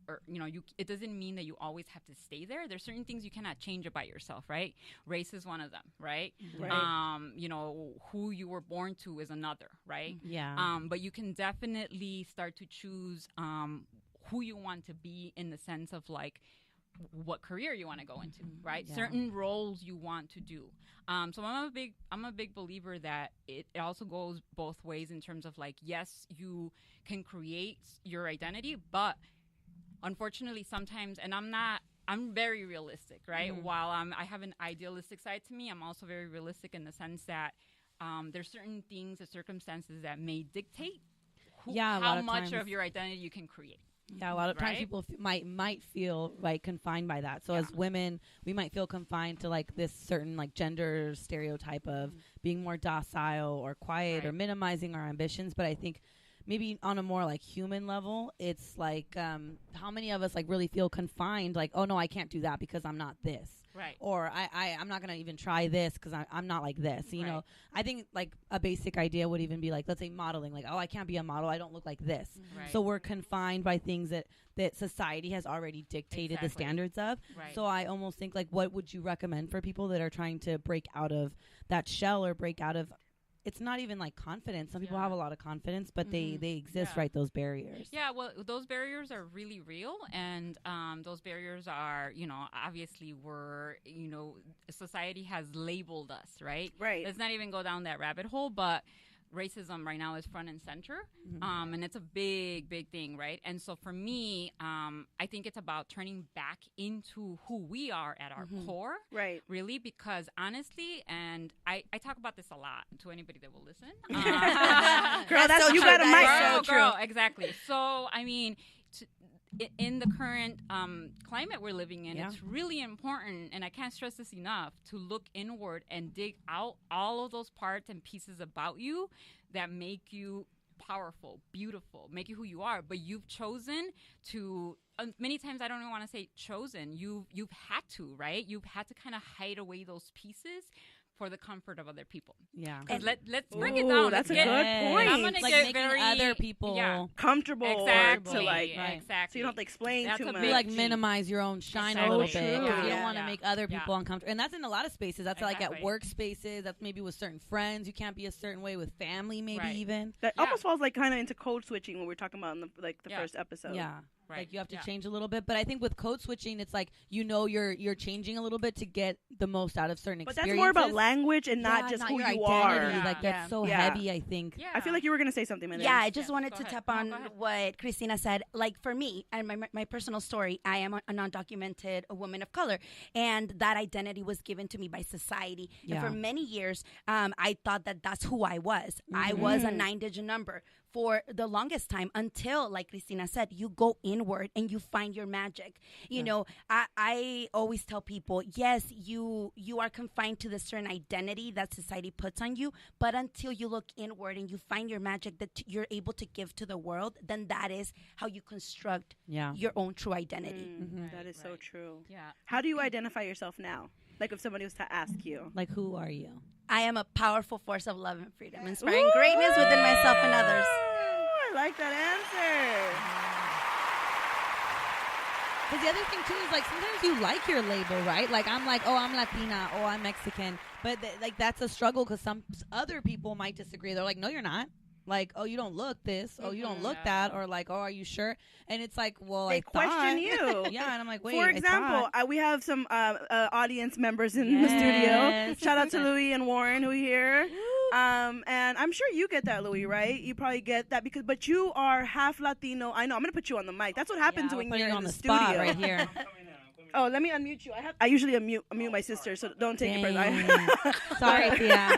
it doesn't mean that you always have to stay there. There's certain things you cannot change about yourself, right? Race is one of them, right? Right. Who you were born to is another, right? Yeah. But you can definitely start to choose who you want to be in the sense of like what career you want to go into, right? Yeah. Certain roles you want to do. So I'm a big believer that it also goes both ways in terms of like, yes, you can create your identity, but unfortunately, sometimes, and I'm very realistic, right? While I have an idealistic side to me, I'm also very realistic in the sense that there's certain things or circumstances that may dictate how much of your identity you can create. Yeah, a lot of times people might feel like confined by that. So as women, we might feel confined to like this certain like gender stereotype of being more docile or quiet or minimizing our ambitions. But I think maybe on a more like human level, it's like how many of us like really feel confined? Like, oh no, I can't do that because I'm not this. Right. Or I'm not going to even try this because I'm not like this. You know, I think like a basic idea would even be like, let's say modeling, like, oh, I can't be a model. I don't look like this. Right. So we're confined by things that society has already dictated the standards of. Right. So I almost think like, what would you recommend for people that are trying to break out of that shell or break out of, it's not even like confidence. Some people have a lot of confidence, but they exist, right? Those barriers. Yeah, well, those barriers are really real. And those barriers are, obviously society has labeled us, right? Right. Let's not even go down that rabbit hole, but racism right now is front and center. And it's a big, big thing, right? And so for me, I think it's about turning back into who we are at our core. Right. Really, because honestly, and I talk about this a lot to anybody that will listen. Girl, that's you got a mic. Girl, exactly. So, I mean, in the current climate we're living in, it's really important, and I can't stress this enough, to look inward and dig out all of those parts and pieces about you that make you powerful, beautiful, make you who you are. But you've chosen to, many times I don't even want to say chosen, you've had to, right? You've had to kind of hide away those pieces for the comfort of other people. Yeah. Because let's bring it down. That's let's a good point. I'm gonna like get making very other people comfortable. Exactly. To like, Exactly. so you don't have to explain That's too a much. be like minimize your own shine a So little true. bit. 'Cause you Yeah. don't want to make other people uncomfortable. And that's in a lot of spaces. That's like at Exactly. workspaces. That's maybe with certain friends. You can't be a certain way with family, maybe even. That almost falls like kind of into code switching when we were talking about in the first episode. Yeah. Right. Like you have to change a little bit. But I think with code switching, it's like, you're changing a little bit to get the most out of certain But experiences. that's more about language and not just who your you identity. are. Like that's so heavy, I think. Yeah. I feel like you were going to say something, Megan. Yeah, I just wanted Go to ahead. tap No, on go ahead. what Christina said. Like for me and my personal story, I am a non-documented woman of color, and that identity was given to me by society. Yeah. And for many years, I thought that that's who I was. I was a 9-digit number for the longest time until, like Christina said, you go inward and you find your magic. You know, I always tell people, yes, you are confined to the certain identity that society puts on you, but until you look inward and you find your magic that you're able to give to the world, then that is how you construct your own true identity. That is so true. Yeah. How do you identify yourself now? Like if somebody was to ask you. Like, who are you? I am a powerful force of love and freedom, inspiring greatness within myself and others. I like that answer. Because the other thing, too, is, like, sometimes you like your label, right? Like, I'm like, oh, I'm Latina, oh, I'm Mexican. But, like, that's a struggle because some other people might disagree. They're like, no, you're not. Like, oh, you don't look this. Oh, you don't look that. Or, like, oh, are you sure? And it's like, well, They I question thought. you. Yeah, and I'm like, wait, For example, we have some audience members in the studio. Shout out to Louis and Warren who are here. And I'm sure you get that, Louis, right? You probably get that but you are half Latino. I know. I'm gonna put you on the mic. That's what happens when you're in the studio. Spot right here. Oh, let me unmute you. I usually unmute my sister, so don't take it personally. Sorry, Thea.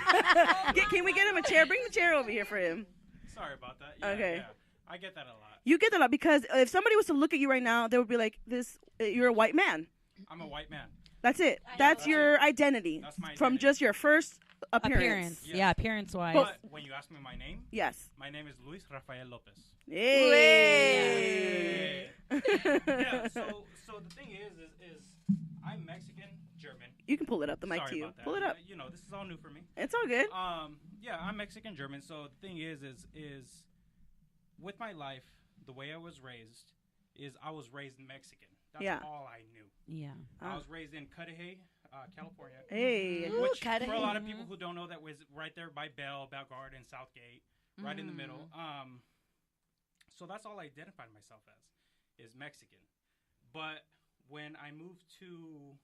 Can we get him a chair? Bring the chair over here for him. Sorry about that. Yeah, Okay. Yeah. I get that a lot. You get that a lot because if somebody was to look at you right now, they would be like, "This, you're a white man." I'm a white man. That's it. That's your identity. That's my from identity. just your first appearance. Yes. Yeah, appearance-wise. But when you ask me my name, Yes. my name is Luis Rafael Lopez. Hey. Yeah. So the thing is I'm Mexican, German. You can pull it up. The mic Sorry to you. about that. Pull it up. You know, this is all new for me. It's all good. Yeah, I'm Mexican, German. So the thing is with my life, the way I was raised is I was raised Mexican. That's all I knew. Yeah. I was raised in Cudahy, California. Hey. Which Cudahy. for a lot of people who don't know, that was right there by Bell Garden, Southgate, right in the middle. So that's all I identified myself as, is Mexican. But when I moved to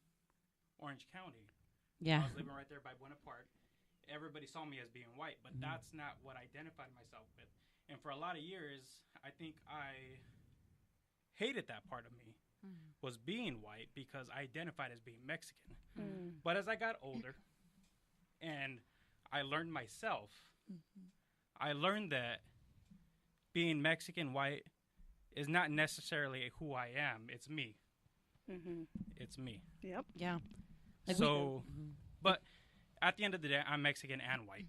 Orange County, I was living right there by Buena Park. Everybody saw me as being white, but that's not what I identified myself with. And for a lot of years, I think I hated that part of me was being white because I identified as being Mexican. But as I got older and I learned myself, I learned that being Mexican white is not necessarily who I am. It's me. It's me. Yep. Yeah. Like So, but at the end of the day, I'm Mexican and white.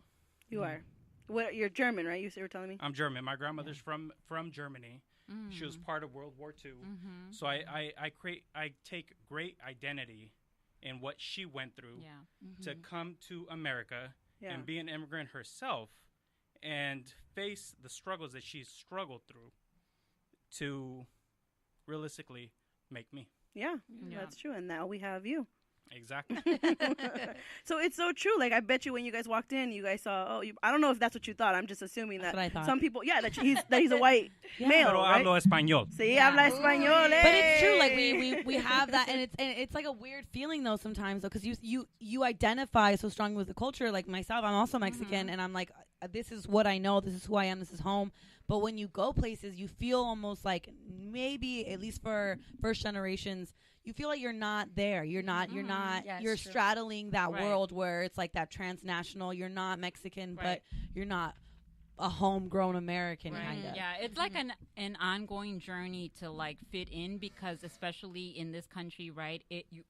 You are. What? You're German, right? You were telling me. I'm German. My grandmother's from Germany. She was part of World War II. So I take great identity in what she went through to come to America and be an immigrant herself and face the struggles that she's struggled through to realistically make me. Yeah, that's true. And now we have you. Exactly. So it's so true. Like, I bet you when you guys walked in, you guys saw, I don't know if that's what you thought. I'm just assuming That's that what I thought. some people, that he's a white male, Pero right? hablo español. Sí, habla español. But it's true, like we have that, and it's like a weird feeling though sometimes, though, because you identify so strongly with the culture. Like myself, I'm also Mexican, and I'm like, this is what I know, this is who I am, this is home. But when you go places, you feel almost like maybe, at least for first generations, you feel like you're not there. You're not. Yeah, you're true. straddling that world where it's like that transnational. You're not Mexican, but you're not a homegrown American kind of. Yeah, it's like an ongoing journey to like fit in, because especially in this country, right?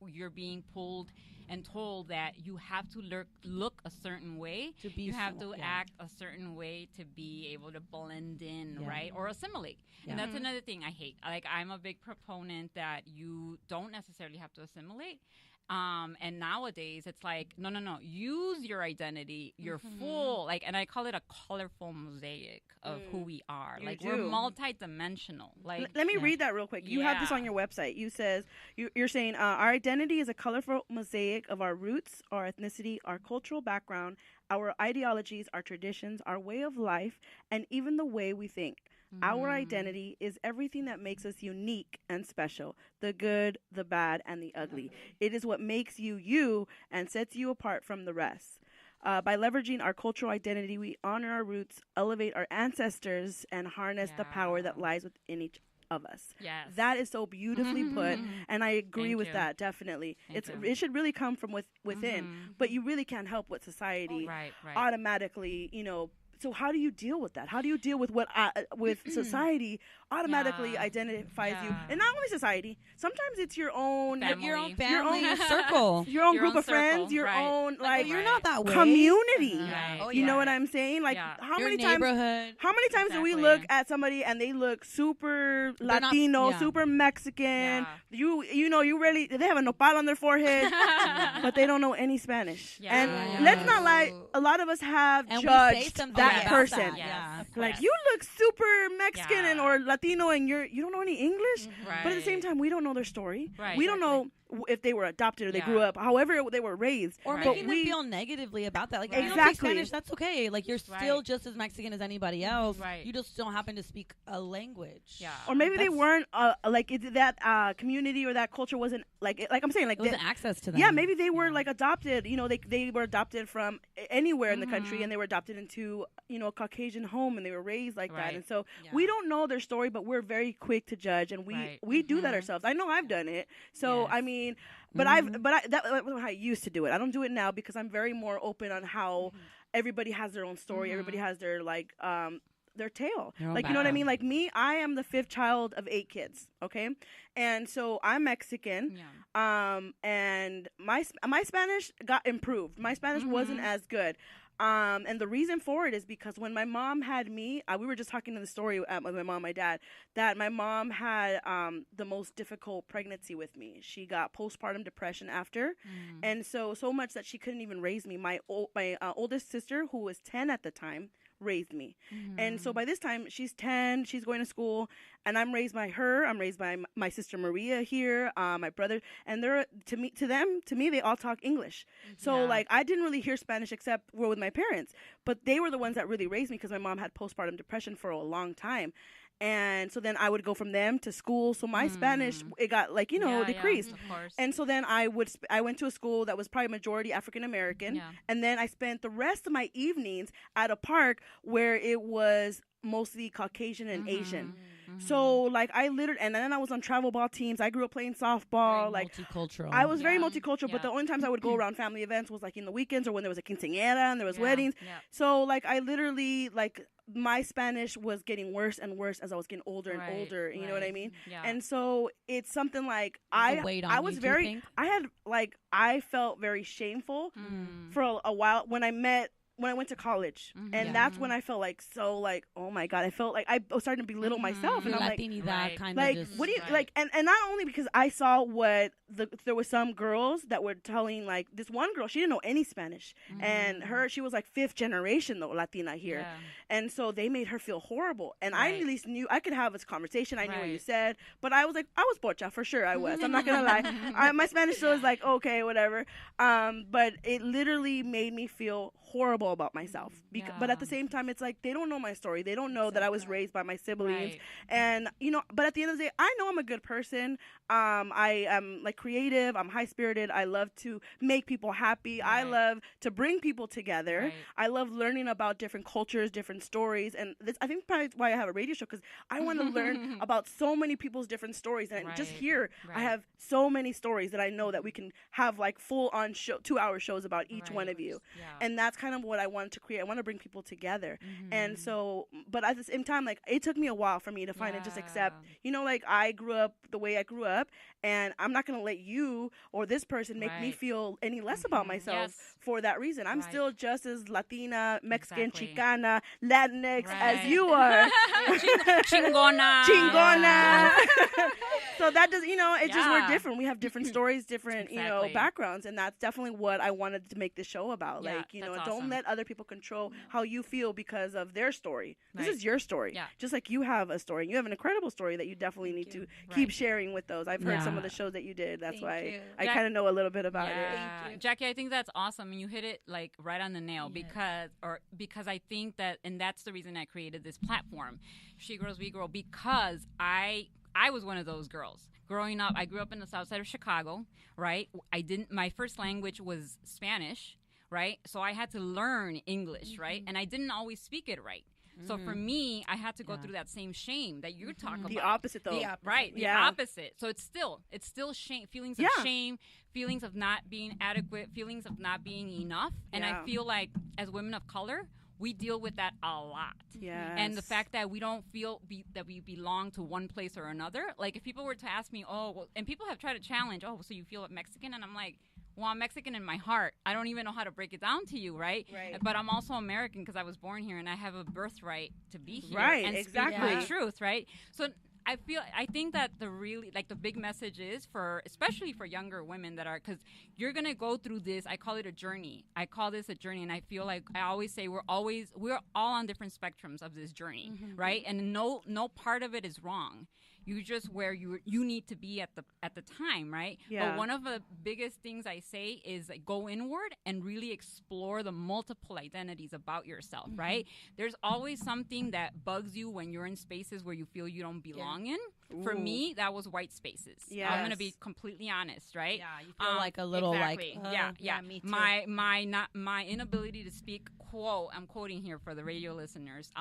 You're being pulled and told that you have to look a certain way. To be you have to act a certain way to be able to blend in, right? Or assimilate. Yeah. And that's another thing I hate. Like, I'm a big proponent that you don't necessarily have to assimilate. And nowadays it's like, no. Use your identity, your full, like, and I call it a colorful mosaic of who we are. You like, do. we're multidimensional. Like, Let me read that real quick. You have this on your website. You're saying our identity is a colorful mosaic of our roots, our ethnicity, our cultural background, our ideologies, our traditions, our way of life, and even the way we think. Our identity is everything that makes us unique and special, the good, the bad, and the ugly. It is what makes you you and sets you apart from the rest. By leveraging our cultural identity, we honor our roots, elevate our ancestors, and harness the power that lies within each of us. Yes. That is so beautifully put, and I agree Thank with you. that, definitely. Thank you. It should really come from within, but you really can't help what society right. automatically, so how do you deal with that? How do you deal with what with society automatically identifies you? And not only society, sometimes it's your own Family. Your own family, your circle. your own Your group own of friends, circle, your right. own Like, you're not that way. community. Right. Oh, You know yeah. what I'm saying? Like Yeah. how Your many times neighborhood. how many times do we Exactly. look at somebody and they look super not- Latino, yeah. super Mexican? Yeah. You really they have a nopal on their forehead, but they don't know any Spanish. Yeah. And Yeah. let's not lie, a lot of us have And we say judged something that about person. that, Yes. yeah. Like Yes. you look super Mexican and Yeah. or Latino and you don't know any English, Right. but at the same time we don't know their story. Right. We don't know if they were adopted or they Yeah. grew up, however they were raised. Or Right. But making them feel negatively about that. Like, if you don't Exactly. speak Spanish, that's okay. Like, you're still Right. just as Mexican as anybody else. Right. You just don't happen to speak a language. Yeah. Or maybe they That's- weren't that community or that culture wasn't like I'm saying like It wasn't access to them. yeah, maybe they were like adopted. They were adopted from anywhere in the country, Mm-hmm. and they were adopted into a Caucasian home, and they were raised like that. Right. And so Yeah. we don't know their story, but we're very quick to judge, and Right. we do that ourselves. I know I've done it. So Yes. I mean, but that was how I used to do it. I don't do it now because I'm very more open on how everybody has their own story. Everybody has their their tale. Their own Like, you know what I background. mean? Like me, I am the fifth child of 8 kids. Okay. And so I'm Mexican. Yeah. And my Spanish got improved. My Spanish wasn't as good. And the reason for it is because when my mom had me, we were just talking in the story with my mom and my dad, that my mom had the most difficult pregnancy with me. She got postpartum depression after. And so much that she couldn't even raise me. My oldest sister, who was 10 at the time, raised me. And so by this time she's 10, she's going to school, and I'm raised by her. I'm raised by my sister Maria here, my brother, and they're to me they all talk English. So Yeah. like I didn't really hear Spanish except with my parents, but they were the ones that really raised me because my mom had postpartum depression for a long time. And so then I would go from them to school. So my Spanish, it got decreased. Of course. And so then I went to a school that was probably majority African American. Yeah. And then I spent the rest of my evenings at a park where it was mostly Caucasian and Asian. So like I literally, and then I was on travel ball teams. I grew up playing softball. Very Like multicultural. I was very multicultural, Yeah. but the only times I would go around family events was like in the weekends or when there was a quinceañera and there was Yeah. weddings. Yeah. So like I literally like my Spanish was getting worse and worse as I was getting older and Right, older. You know what I right. mean? Yeah. And so it's something like There's a weight on I you, was do you very think? I had like I felt very shameful for a while when I went to college, and that's when I felt like so like, oh my god, I felt like I was starting to belittle myself, and Your I'm like, Latinidad Right. kind like of just. what do you Right. like, and not only because I saw what there was some girls that were telling, like this one girl, she didn't know any Spanish, and she was like 5th generation though Latina here, Yeah. and so they made her feel horrible, and I Right. at least knew I could have this conversation. I knew what you Right. said, but I was like, I was pocha for sure. I was. I'm not gonna lie. My Spanish still is like okay, whatever. But it literally made me feel horrible about myself. But at the same time, it's like they don't know my story. They don't know that I was raised by my siblings, Right. and But at the end of the day, I know I'm a good person. I am like creative. I'm high spirited. I love to make people happy. I Right. love to bring people together. Right. I love learning about different cultures, different stories, and I think probably why I have a radio show, because I want to learn about so many people's different stories. And just Right. here, I Right. have so many stories that I know that we can have like full on 2-hour shows about each one Right. of you. Yeah. And that's kind of what I wanted to create. I want to bring people together. And so, but at the same time, like it took me a while for me to find and just accept, like I grew up the way I grew up, and I'm not going to let you or this person make me Right. feel any less about myself Yes. for that reason. I'm Right. still just as Latina, Mexican, Exactly. Chicana, Latinx as Right. you are. Chingona. Chingona. So that does, it's just we're Yeah. different. We have different stories, different, Exactly. backgrounds, and that's definitely what I wanted to make this show about. Yeah, like, that's don't awesome. let other people control how you feel because of their story. This Right. is your story. Yeah. Just like you have a story. You have an incredible story that you definitely need to keep Right. sharing with those. I've heard some of Yeah. the shows that you did. That's Thank why you. I Jack- kind of know a little bit about it. Yeah. Jackie, I think that's awesome, and you hit it like right on the nail because I think that, and that's the reason I created this platform, She Grows We Grow, because I was one of those girls. Growing up, I grew up in the south side of Chicago, right? My first language was Spanish, right? So I had to learn English, right? And I didn't always speak it right. So for me, I had to go through that same shame that you're talking about. The opposite, though. Right, the Yeah. opposite. So it's still shame, feelings of shame, feelings of not being adequate, feelings of not being enough. And Yeah. I feel like as women of color, we deal with that a lot. Yes. And the fact that we don't feel that we belong to one place or another. Like if people were to ask me, and people have tried to challenge, so you feel Mexican? And I'm like, well, I'm Mexican in my heart. I don't even know how to break it down to you, right? But I'm also American because I was born here and I have a birthright to be here Right, and exactly. speak my truth, right? So I think that the big message is especially for younger women because you're going to go through this. I call it a journey. I call this a journey. And I feel like I always say we're all on different spectrums of this journey, right? And no part of it is wrong. You just where you need to be at the time, right? Yeah. But one of the biggest things I say is like, go inward and really explore the multiple identities about yourself, right? There's always something that bugs you when you're in spaces where you feel you don't belong in. For me, that was white spaces. Yes. I'm gonna be completely honest, right? Yeah, you feel like a little exactly. like yeah. me too. My inability to speak I'm quoting here for the radio listeners.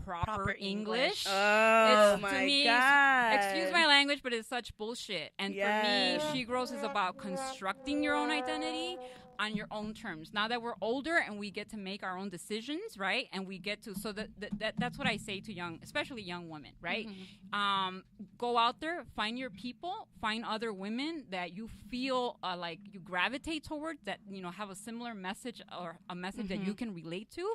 Proper English. Oh It's, my to me, god! Excuse my language, but it's such bullshit. And Yes. for me, She Grows is about constructing your own identity on your own terms. Now that we're older and we get to make our own decisions, right? And we get to that's what I say to especially young women, right? Go out there, find your people, find other women that you feel like you gravitate towards, that have a similar message or a message that you can relate to.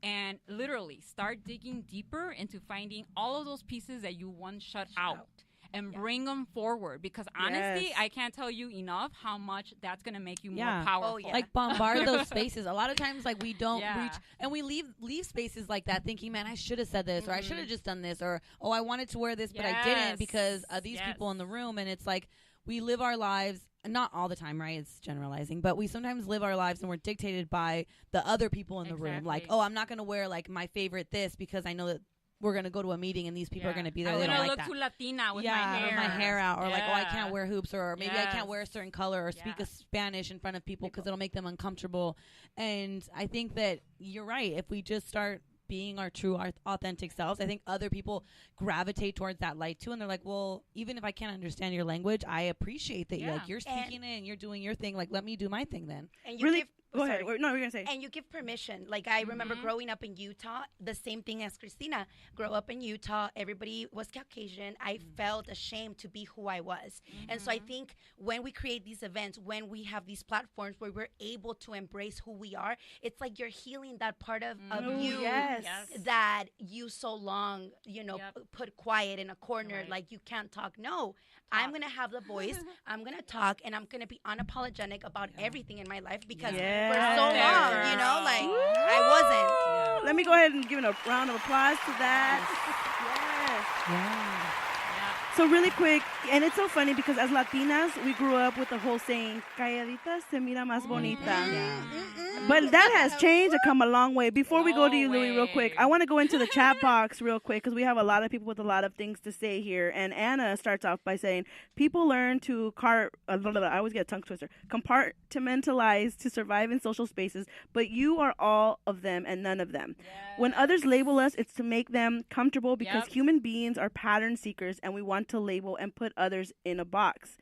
And literally start digging deeper into finding all of those pieces that you once shut out. And bring them forward, because honestly, Yes. I can't tell you enough how much that's gonna make you more Yeah. powerful. Oh, yeah. like bombard those spaces. A lot of times, like we don't Yeah. reach, and we leave spaces like that, thinking, "Man, I should have said this, or I should have just done this, or I wanted to wear this, but I didn't Yes. because of these people in the room." And it's like we live our lives, not all the time, right? It's generalizing, but we sometimes live our lives and we're dictated by the other people in the room. Like, Exactly. I'm not going to wear like my favorite this because I know that we're going to go to a meeting and these people are going to be there. I'm They gonna don't look like that. too Latina with yeah, my hair. with my hair out, or like, I can't Yeah. wear hoops, or maybe I can't wear a certain color, or speak a Yes. Spanish in front of people because it'll make them uncomfortable. And I think that you're right. If we just start being our true, our authentic selves, I think other people gravitate towards that light too. And they're like, well, even if I can't understand your language, I appreciate that you're speaking it and you're doing your thing. Like, let me do my thing then. And you really? Go ahead. No, you're going to say. And you give permission. Like, I remember growing up in Utah, the same thing as Christina. Grow up in Utah, everybody was Caucasian. I felt ashamed to be who I was. And so I think when we create these events, when we have these platforms where we're able to embrace who we are, it's like you're healing that part of you that you so long, put quiet in a corner, like you can't talk. No, I'm going to have the voice. I'm going to talk, and I'm going to be unapologetic about everything in my life because for so long, I wasn't. Let me go ahead and give a round of applause to that. Yes. So really quick, and it's so funny because as Latinas, we grew up with the whole saying, calladita se mira más bonita. But that has changed and come a long way. Before we go to you, Louie, real quick, I want to go into the chat box real quick because we have a lot of people with a lot of things to say here. And Anna starts off by saying, people learn to I always get a tongue twister, compartmentalize to survive in social spaces, but you are all of them and none of them. Yes. When others label us, it's to make them comfortable because human beings are pattern seekers and we want to label and put others in a box.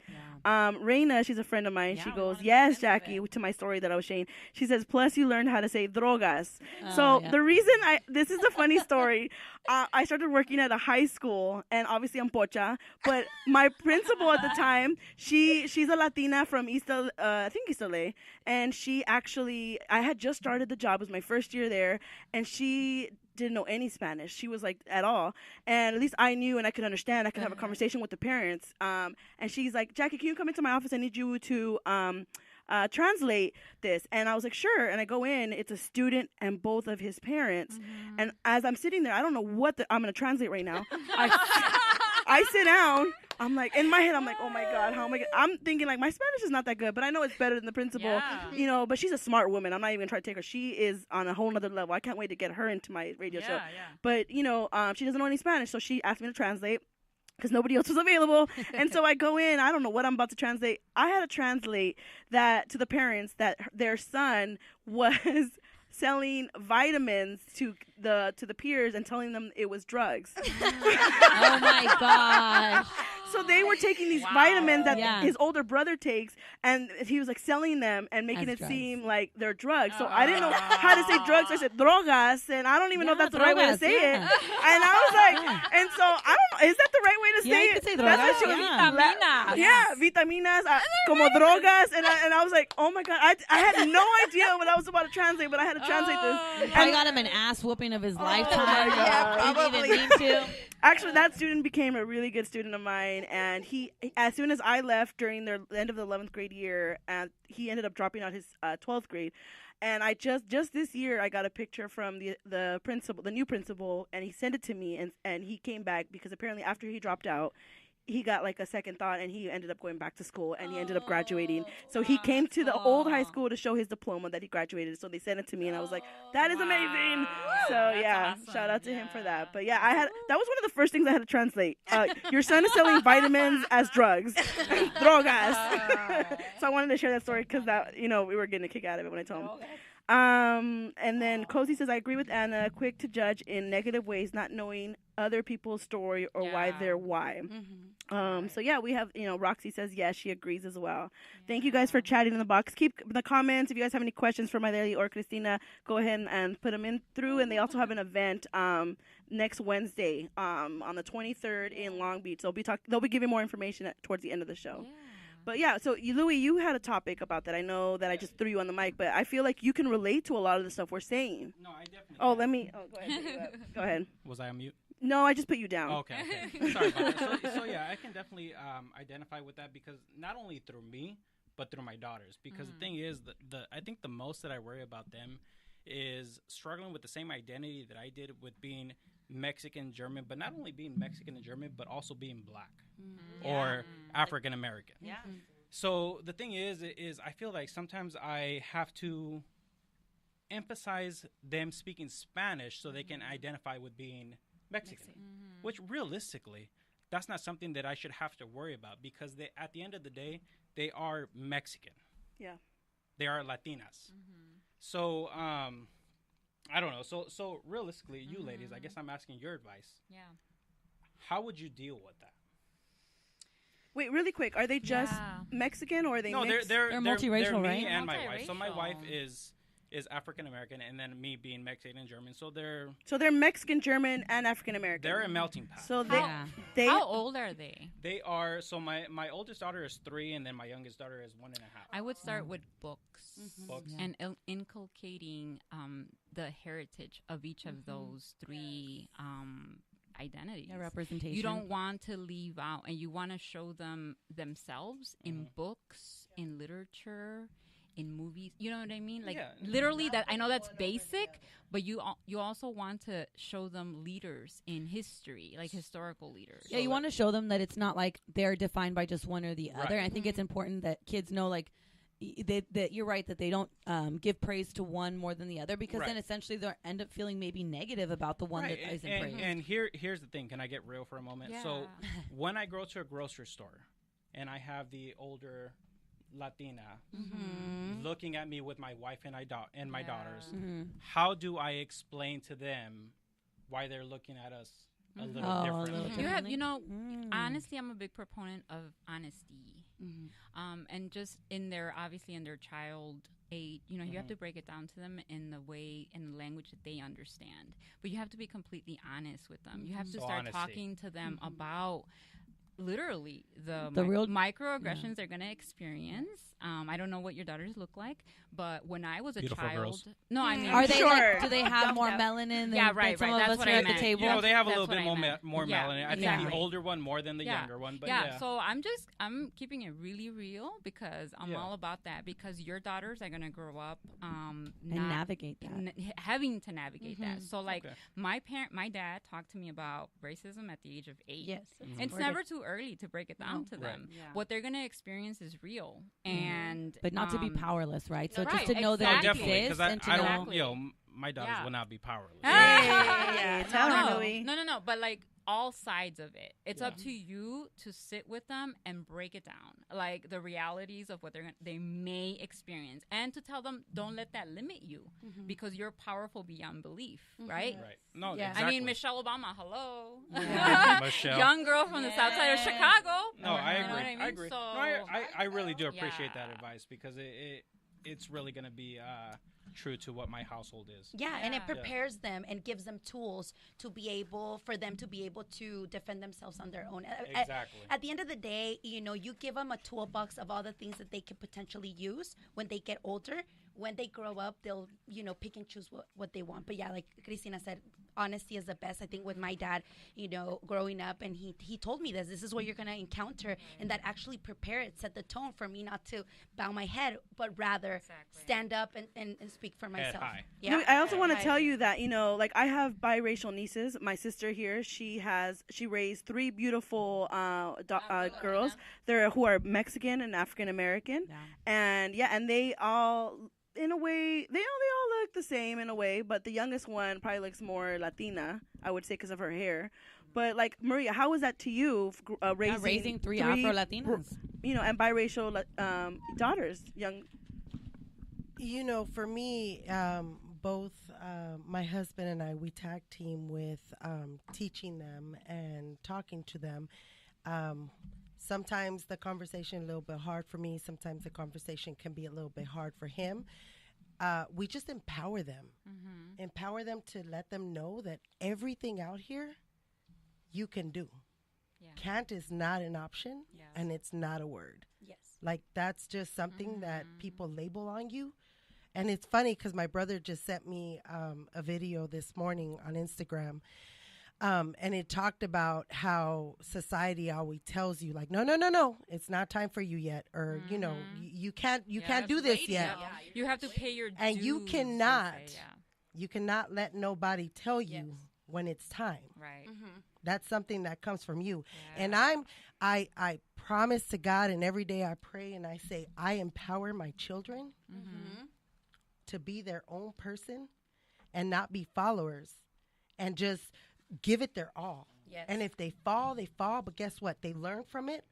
Reina, she's a friend of mine. She goes, yes, Jackie, to my story that I was saying. She says, plus you learned how to say drogas. The reason this is a funny story. I started working at a high school, and obviously I'm pocha, but my principal at the time, she's a Latina from East LA, and I had just started the job. It was my first year there, and she didn't know any Spanish. She was like at all, and at least I knew and I could understand. I could have a conversation with the parents. And she's like, Jackie, can you come into my office? I need you to translate this. And I was like, sure. And I go in. It's a student and both of his parents. And as I'm sitting there, I don't know what I'm going to translate right now. I sit down. I'm like, in my head, I'm like, oh my God, how am I going to... I'm thinking like, my Spanish is not that good, but I know it's better than the principal, but she's a smart woman. I'm not even going to try to take her. She is on a whole nother level. I can't wait to get her into my radio show. But, she doesn't know any Spanish, so she asked me to translate because nobody else was available. And so I go in. I don't know what I'm about to translate. I had to translate that to the parents that their son was selling vitamins to the peers and telling them it was drugs. Oh my gosh. So they were taking these vitamins that his older brother takes, and he was like selling them and making it seem like they're drugs. So I didn't know how to say drugs. So I said drogas, and I don't even know if that's the right way to say it. And I was like, and so I don't know, is that the right way to say you it? could say drogas. That's what she was, vitaminas, como drogas, and I was like, oh my God, I had no idea what I was about to translate, but I had to translate this. I got him an ass whooping of his lifetime. Probably. Didn't even need to. Actually, that student became a really good student of mine, and he, as soon as I left during the end of the 11th grade year, and he ended up dropping out his 12th grade. And I just this year, I got a picture from the principal, the new principal, and he sent it to me, and he came back because apparently after he dropped out, he got like a second thought and he ended up going back to school and he ended up graduating. So he came to the old high school to show his diploma that he graduated. So they sent it to me and I was like, that is amazing. So awesome. Shout out to him for that. But that was one of the first things I had to translate. Your son is selling vitamins as drugs. Drogas. So I wanted to share that story because we were getting a kick out of it when I told him. And then Cozy says, I agree with Anna, quick to judge in negative ways, not knowing other people's story or why they're why. So we have, Roxy says, yes, she agrees as well. Thank you guys for chatting in the box. Keep the comments. If you guys have any questions for Mayreli or Christina, go ahead and put them in through. And they also have an event, next Wednesday, on the 23rd in Long Beach. They'll be giving more information towards the end of the show. But so Louie, you had a topic about that. I know that I just threw you on the mic, but I feel like you can relate to a lot of the stuff we're saying. No, I definitely go ahead. Go ahead. Was I on mute? No, I just put you down. Okay. Sorry about that. So I can definitely identify with that because not only through me, but through my daughters. Because the thing is, I think the most that I worry about them is struggling with the same identity that I did with being Mexican German, but not only being Mexican and German, but also being black or African American. Yeah. So the thing is I feel like sometimes I have to emphasize them speaking Spanish so they can identify with being Mexican. Which realistically, that's not something that I should have to worry about because at the end of the day, they are Mexican. Yeah. They are Latinas. So I don't know. So realistically, you ladies, I guess I'm asking your advice. Yeah. How would you deal with that? Wait, really quick. Are they just Mexican or are they No, mixed? they're multiracial, they're me right? and my wife. So my Multiracial. wife is African American, and then me being Mexican and German. So they're Mexican, German, and African American. a melting pot. So Yeah. they How old are they? They are. So my oldest daughter is 3, and then my youngest daughter is 1.5. I would start with books. Books. And inculcating the heritage of each of those 3 identities. Yeah, representation. You don't want to leave out, and you want to show them themselves in books, in literature, in movies. You know what I mean? Like literally, that I know that's basic, but you also want to show them leaders in history, like historical leaders. Yeah, you want to show them that it's not like they're defined by just one or the other. Right. I think it's important that kids know, like, that you're right, that they don't give praise to one more than the other, because then essentially they'll end up feeling maybe negative about the one that isn't praised. And here's the thing. Can I get real for a moment? Yeah. So when I go to a grocery store and I have the older Latina looking at me with my wife and my daughters, how do I explain to them why they're looking at us a little differently? Honestly, I'm a big proponent of honesty. And just in their child age, you have to break it down to them in the language that they understand. But you have to be completely honest with them. You have to start talking to them about literally the real microaggressions they're going to experience. I don't know what your daughters look like, but when I was a Beautiful child, girls. no, I mean, Are they like, do they have more melanin than, right, than some right. of That's us what here I at the meant. table? You know, they have a little That's bit what I meant. more Yeah, melanin. I think exactly. the older one more than the younger one. But So I'm keeping it really real, because I'm all about that, because your daughters are going to grow up and navigate that. having to navigate that. So like my dad talked to me about racism at the age of 8. Yes. It's never too early to break it down to them. Yeah. What they're going to experience is real. And But not to be powerless, right? So Right, just to know that it exactly. exists because and to I know. don't. My daughters will not be powerless. Tell her, Louie. No. But like all sides of it, it's up to you to sit with them and break it down, like the realities of what they may experience, and to tell them, don't let that limit you, because you're powerful beyond belief, right? Right. No, Yeah. exactly. I mean, Michelle Obama, hello. Michelle. Young girl from the south side of Chicago. No, I You know agree. what I mean? I agree. So, No, I really do appreciate that Yeah. advice, because it's really going to be true to what my household is. Yeah, and it Yeah. prepares them and gives them tools to be able to defend themselves on their own. Exactly. At the end of the day, you give them a toolbox of all the things that they could potentially use when they get older. When they grow up, they'll, pick and choose what they want. But yeah, like Cristina said, honesty is the best. I think with my dad, growing up, and he told me this is what you're going to encounter, and that actually set the tone for me not to bow my head, but rather stand up and speak for myself. high. Yeah. No, I also want to tell you that, like I have biracial nieces. My sister here, she raised 3 beautiful girls. Who are Mexican and African American. Yeah. And they all, in a way, they all look the same in a way, but the youngest one probably looks more Latina, I would say, because of her hair. But like, Maria, how was that to you, raising 3 Afro-Latinas? And biracial daughters, young? For me, both my husband and I, we tag team with teaching them and talking to them. Sometimes the conversation a little bit hard for me. Sometimes the conversation can be a little bit hard for him. We just empower them. Empower them to let them know that everything out here you can do. Yeah. Can't is not an option, Yes. and it's not a word. Yes. Like, that's just something that people label on you. And it's funny because my brother just sent me a video this morning on Instagram. And it talked about how society always tells you, like, no, it's not time for you yet. Or, you can't do this yet. You have to pay your dues. And you they cannot, say, you cannot let nobody tell you when it's time. Right. That's something that comes from you. Yeah. And I promise to God, and every day I pray and I say, I empower my children to be their own person and not be followers, and just give it their all. Yes. And if they fall, they fall. But guess what? They learn from it,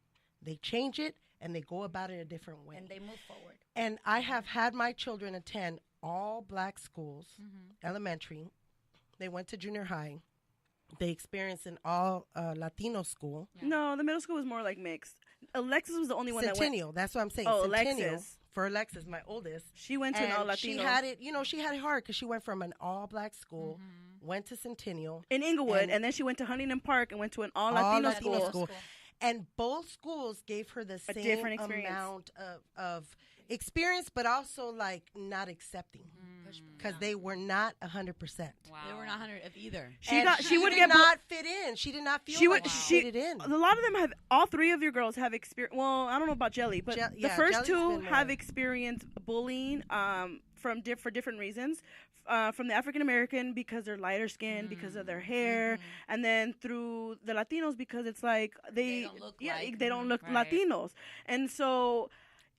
they change it, and they go about it a different way. And they move forward. And I have had my children attend all black schools, elementary. They went to junior high. They experienced an all Latino school. Yeah. No, the middle school was more like mixed. Alexis was the only one that went. Centennial, that's what I'm saying. Oh, Centennial. Alexis. For Alexis, my oldest. She went to an all Latino. She had it, she had it hard because she went from an all black school, went to Centennial. In Inglewood, and then she went to Huntington Park and went to an all Latino school. And both schools gave her the same different amount of experience, but also like not accepting because they were not 100%. Wow. They were not 100 of either. She did not fit in. She did not feel like she fitted in. A lot of them have. All three of your girls have experience. Well, I don't know about Jelly, but the first two have experienced bullying for different reasons. From the African American because they're lighter skinned because of their hair, and then through the Latinos because it's like they don't look Latinos, and so.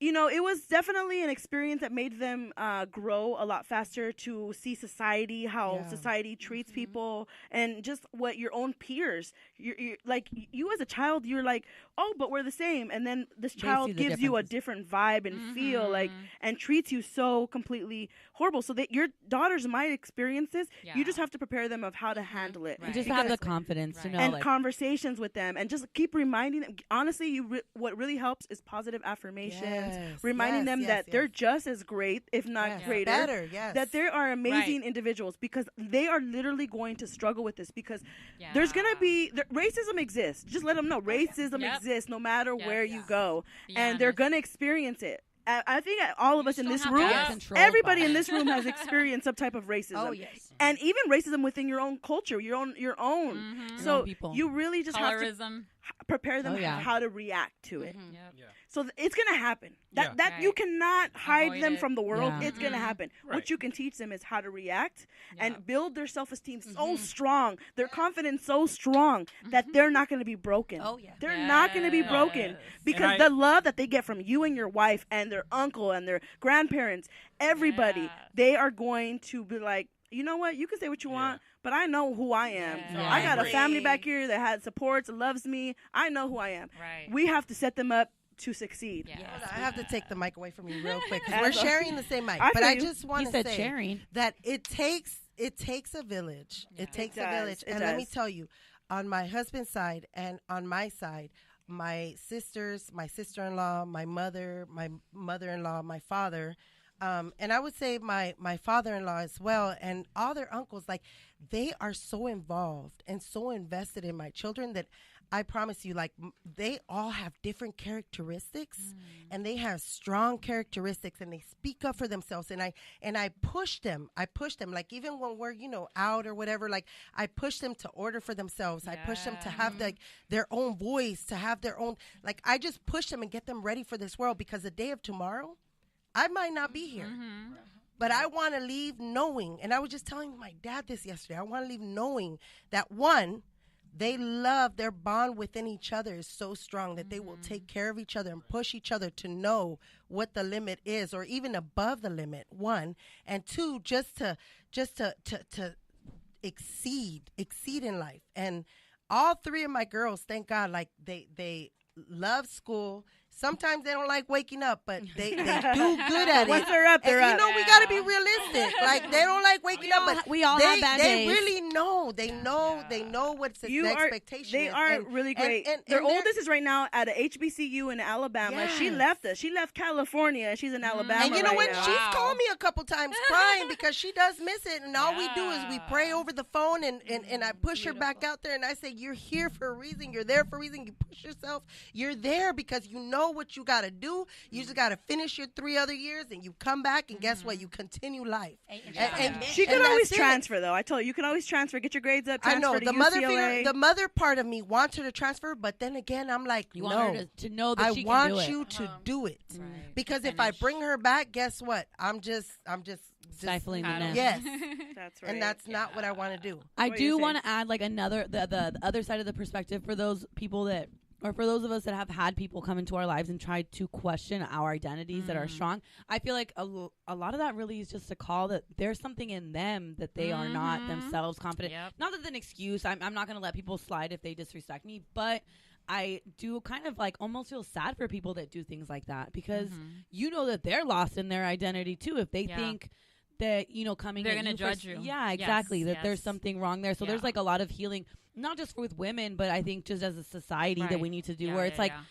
It was definitely an experience that made them grow a lot faster to see society, how society treats people, and just what your own peers. You're like you as a child, you're like, oh, but we're the same, and then this child gives you a different vibe and feel like, and treats you so completely horrible. So that your daughters might experience this. Yeah. You just have to prepare them of how to handle it. Right. Just have the confidence to know, and conversations with them, and just keep reminding them. Honestly, what really helps is positive affirmations. Reminding them that they're just as great, if not greater. Better, that they are amazing individuals because they are literally going to struggle with this because there's going to be racism exists. Just let them know racism exists no matter where you go, and they're going to experience it. I think all of us in this room, everybody in this room has experienced some type of racism. Oh, yes. And even racism within your own culture, your own. So you really just have to prepare them how to react to it. So it's going to happen. That you cannot hide them from the world. It's going to happen. What you can teach them is how to react and build their self-esteem so strong, their confidence so strong that they're not going to be broken. Oh, yeah. They're not going to be broken because the love that they get from you and your wife and their uncle and their grandparents, everybody, they are going to be like, you know what? You can say what you want, but I know who I am. I got a family back here that has supports, loves me. I know who I am. Right. We have to set them up to succeed. Yes. I have to take the mic away from you real quick because we're sharing the same mic. But I just want to say that it takes a village. Yeah. It takes a village. And let me tell you, on my husband's side and on my side, my sisters, my sister-in-law, my mother-in-law, my father, and I would say my father-in-law as well, and all their uncles, like they are so involved and so invested in my children that I promise you, like they all have different characteristics and they have strong characteristics and they speak up for themselves. And I push them. Like even when we're, out or whatever, like I push them to order for themselves. I push them to have their own voice, to have their own, like I just push them and get them ready for this world because the day of tomorrow, I might not be here. But I want to leave knowing, and I was just telling my dad this yesterday, I want to leave knowing that one, they love their bond within each other is so strong that they will take care of each other and push each other to know what the limit is or even above the limit, one. And two, just to exceed in life. And all three of my girls, thank God, like they love school. Sometimes they don't like waking up, but they do good at it. Once they're up, they're up. We got to be realistic. Like they don't like waking up, but we all have bad days. They really know. They know what's the expectation. They are really great. And their oldest is right now at a HBCU in Alabama. Yes. She left us. She left California. She's in Alabama. And you know what? She's called me a couple times crying because she does miss it. And all we do is we pray over the phone and I push her back out there and I say, you're here for a reason. You're there for a reason. You push yourself. You're there because you know what you got to do. You just got to finish your 3 other years and you come back and guess what? You continue life. And she could always transfer though. I told you can always transfer. Get your grades up. Transfer I know to the mother part of me wants her to transfer, but then again I'm like, you want her to know that she can do it. I want you to do it because if I bring her back, guess what? I'm just stifling the nest. Yes, that's right. And that's not what I want to do. I do want to add like the other side of the perspective for those people that. Or for those of us that have had people come into our lives and try to question our identities that are strong, I feel like a lot of that really is just a call that there's something in them that they are not themselves confident. Yep. Not as an excuse. I'm not going to let people slide if they disrespect me, but I do kind of like almost feel sad for people that do things like that because you know that they're lost in their identity too if they think that, you know, coming They're at gonna you judge for, you. Yeah, Yes, exactly. That yes. there's something wrong there. So there's Yeah. like a lot of healing, not just with women, but I think just as a society that Right. we need to do Yeah, where it's yeah, like, yeah.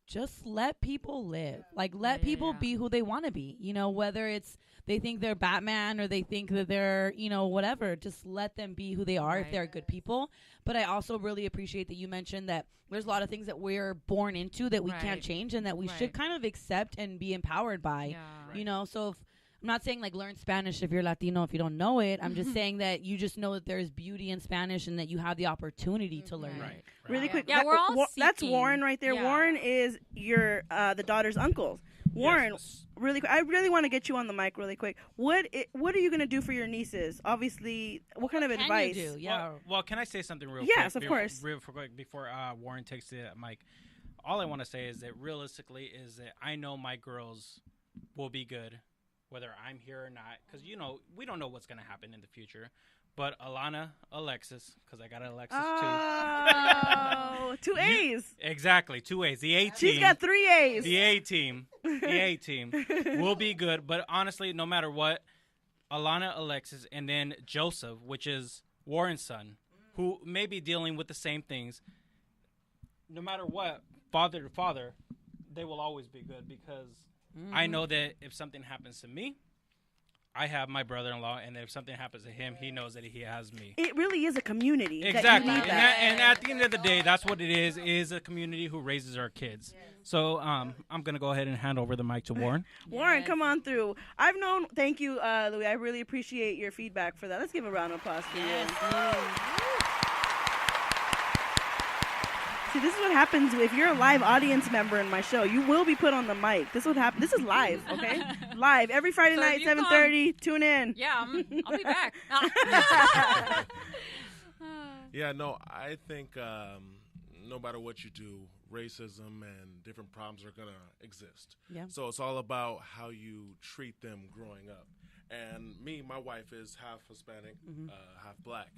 just let people live. Like, let Yeah, people yeah. be who they want to be. You know, whether it's they think they're Batman or they think that they're, you know, whatever. Just let them be who they are if Right. they're good people. But I also really appreciate that you mentioned that there's a lot of things that we're born into that we can't Right. change and that we should Right. kind of accept and be empowered by. Yeah. You know, so if, I'm not saying like learn Spanish if you're Latino if you don't know it. I'm just saying that you just know that there's beauty in Spanish and that you have the opportunity to learn Right. it. Really Yeah. quick, Yeah, we're all that's seeking. Warren right there. Yeah. Warren is your the daughter's uncle. Warren, Yes. really quick, I really want to get you on the mic really quick. What are you gonna do for your nieces? Obviously, what kind of Can advice? you do? Yeah. Well, can I say something real quick? Yes, of course. Real quick before Warren takes the mic. All I want to say is that realistically is that I know my girls will be good, whether I'm here or not, because, you know, we don't know what's going to happen in the future. But Alana, Alexis, because I got an Alexis Oh, two too. A's. Exactly, 2 A's. The A team. She's got 3 A's. The A team. The A team will be good. But honestly, no matter what, Alana, Alexis, and then Joseph, which is Warren's son, who may be dealing with the same things, no matter what, father to father, they will always be good because I know that if something happens to me, I have my brother-in-law, and if something happens to him, he knows that he has me. It really is a community. that you Exactly. need And, that. and at the end of the day, that's what it is a community who raises our kids. So I'm going to go ahead and hand over the mic to Warren. Warren, come on through. Thank you, Louis. I really appreciate your feedback for that. Let's give a round of applause for you. See, this is what happens if you're a live audience member in my show. You will be put on the mic. This is what happens. This is live, okay? Live every Friday So night, if you 7:30. Tune in. Yeah, I'll be back. Yeah, no, I think no matter what you do, racism and different problems are going to exist. Yeah. So it's all about how you treat them growing up. And my wife is half Hispanic, half black.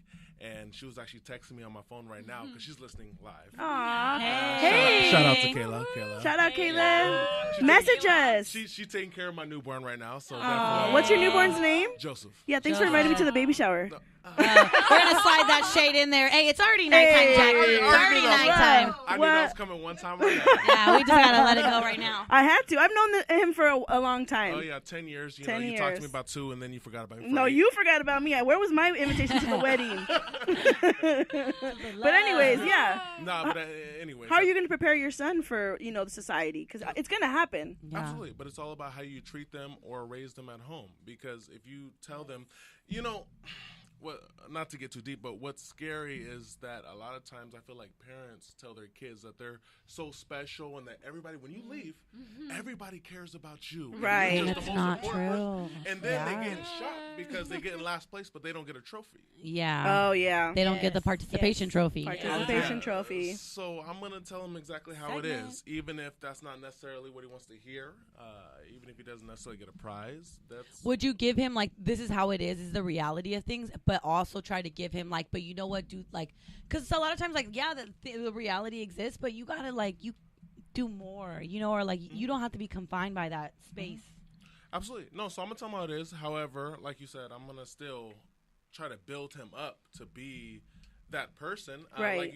And she was actually texting me on my phone right now because she's listening live. Aw. Hey. Shout out to Kayla. Shout out, Kayla. She Message us. She's taking care of my newborn right now. So Aw. definitely. What's your newborn's name? Joseph. Yeah, thanks for inviting me to the baby shower. We're gonna slide that shade in there. Hey, it's already nighttime, Hey. Jackie. It's already nighttime. I knew What? that was coming one time right now. Yeah, we just gotta let it go right now. I had to. I've known him for a long time. Oh, yeah, 10 years. You 10 know, you talked to me years. about 2, and then you forgot about me. for No, 8. you forgot about me. Where was my invitation to the wedding? But anyways, yeah. No, but anyways. How are you going to prepare your son for, the society? Because it's going to happen. Yeah. Absolutely, but it's all about how you treat them or raise them at home. Because if you tell them, not to get too deep, but what's scary is that a lot of times I feel like parents tell their kids that they're so special and that everybody, when you leave, everybody cares about you. And Right. you're And just it's the most not important person. true. And then they Yeah. get in shock because they get in last place, but they don't get a trophy. Yeah. Oh, yeah. They don't get the participation trophy. Participation Yeah. trophy. So I'm going to tell him exactly how it is, even if that's not necessarily what he wants to hear, even if he doesn't necessarily get a prize. Would you give him this is how it is the reality of things, but also try to give him but you know what, dude, because a lot of times the reality exists, but you gotta you do more, or you don't have to be confined by that space. Absolutely. No, so I'm going to tell him how it is. However, like you said, I'm going to still try to build him up to be that person. Right.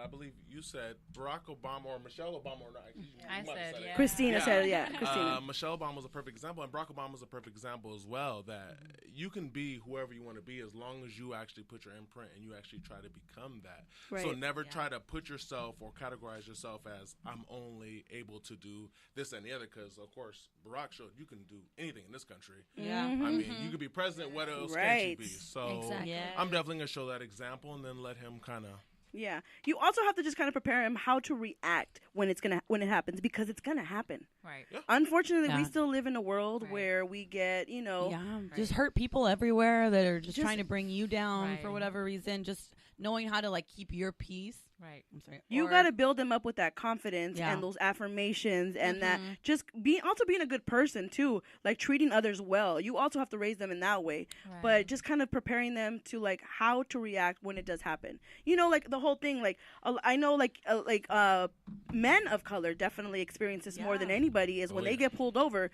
I believe you said Barack Obama or Michelle Obama or not. I said, yeah. Christina said, Christina. Michelle Obama was a perfect example, and Barack Obama was a perfect example as well, that you can be whoever you want to be as long as you actually put your imprint and you actually try to become that. Right. So never try to put yourself or categorize yourself as I'm only able to do this and the other, because, of course, Barack showed you can do anything in this country. Yeah. Mm-hmm. I mean, you could be president, what else can Right. you be? So Exactly. Yeah. I'm definitely going to show that example and then let him kind of... Yeah. You also have to just kind of prepare him how to react when it happens, because it's going to happen. Right. Unfortunately, we Yeah. still live in a world Right. where we get, Yeah, just hurt people everywhere that are just trying to bring you down for Right. whatever reason. Just knowing how to keep your peace. Right. I'm sorry. you got to build them up with that confidence Yeah. and those affirmations and that Mhm. just being a good person too, treating others well. You also have to raise them in that way, but just kind of preparing them to how to react when it does happen. The whole thing, I know men of color definitely experience this more than anybody is when they get pulled over.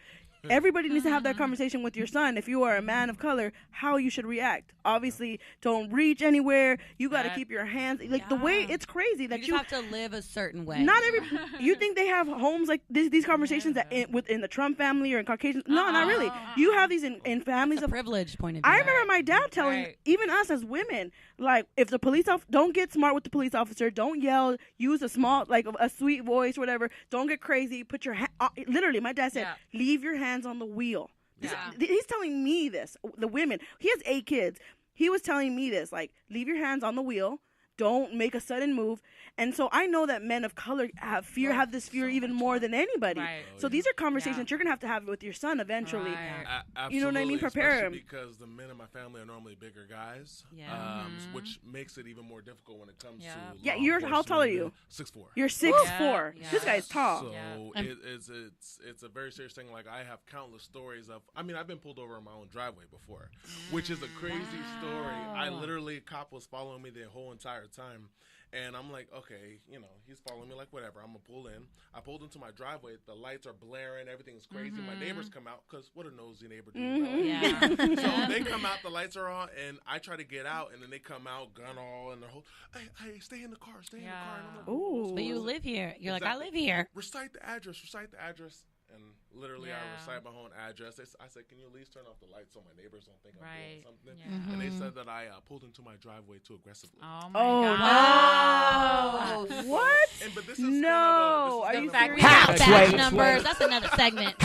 everybody needs to have that conversation with your son. If you are a man of color, how you should react. Obviously, don't reach anywhere. You got to keep your hands like the way it's crazy that you have to live a certain way. Not every. You think they have homes like these conversations that within the Trump family or in Caucasian? No, not really. You have these in families of privilege point of view. I remember my dad telling even us as women, like if the police don't get smart with the police officer, don't yell, use a small like a sweet voice, whatever. Don't get crazy. Put your literally. My dad said, leave your hands on the wheel. He's telling me this. The women. He has 8 kids. He was telling me this, like, leave your hands on the wheel. Don't make a sudden move. And so I know that men of color have this fear even more than anybody. Right. So these are conversations you're going to have with your son eventually. Absolutely. You know what I mean? Prepare him. Because the men in my family are normally bigger guys, which makes it even more difficult when it comes to how tall are you? 6'4". You're 6'4". This guy's tall. So it's a very serious thing. Like I have countless stories of. I mean, I've been pulled over in my own driveway before, which is a crazy story. I literally, a cop was following me the whole entire time. And I'm like, okay, he's following me, like, whatever. I'm going to pull in. I pulled into my driveway. The lights are blaring. Everything's crazy. My neighbors come out because what a nosy neighbor do. So they come out. The lights are on. And I try to get out. And then they come out, gun all. And they're hey, stay in the car. Stay in the car. And I'm like, ooh. But you live here. You're like, I live here. Recite the address. And literally, I recite my own address. I said, can you at least turn off the lights so my neighbors don't think I'm doing something? Yeah. And they said that I pulled into my driveway too aggressively. Oh, my God. Wow. What? But this is no. Are you serious? Batch numbers. That's another segment.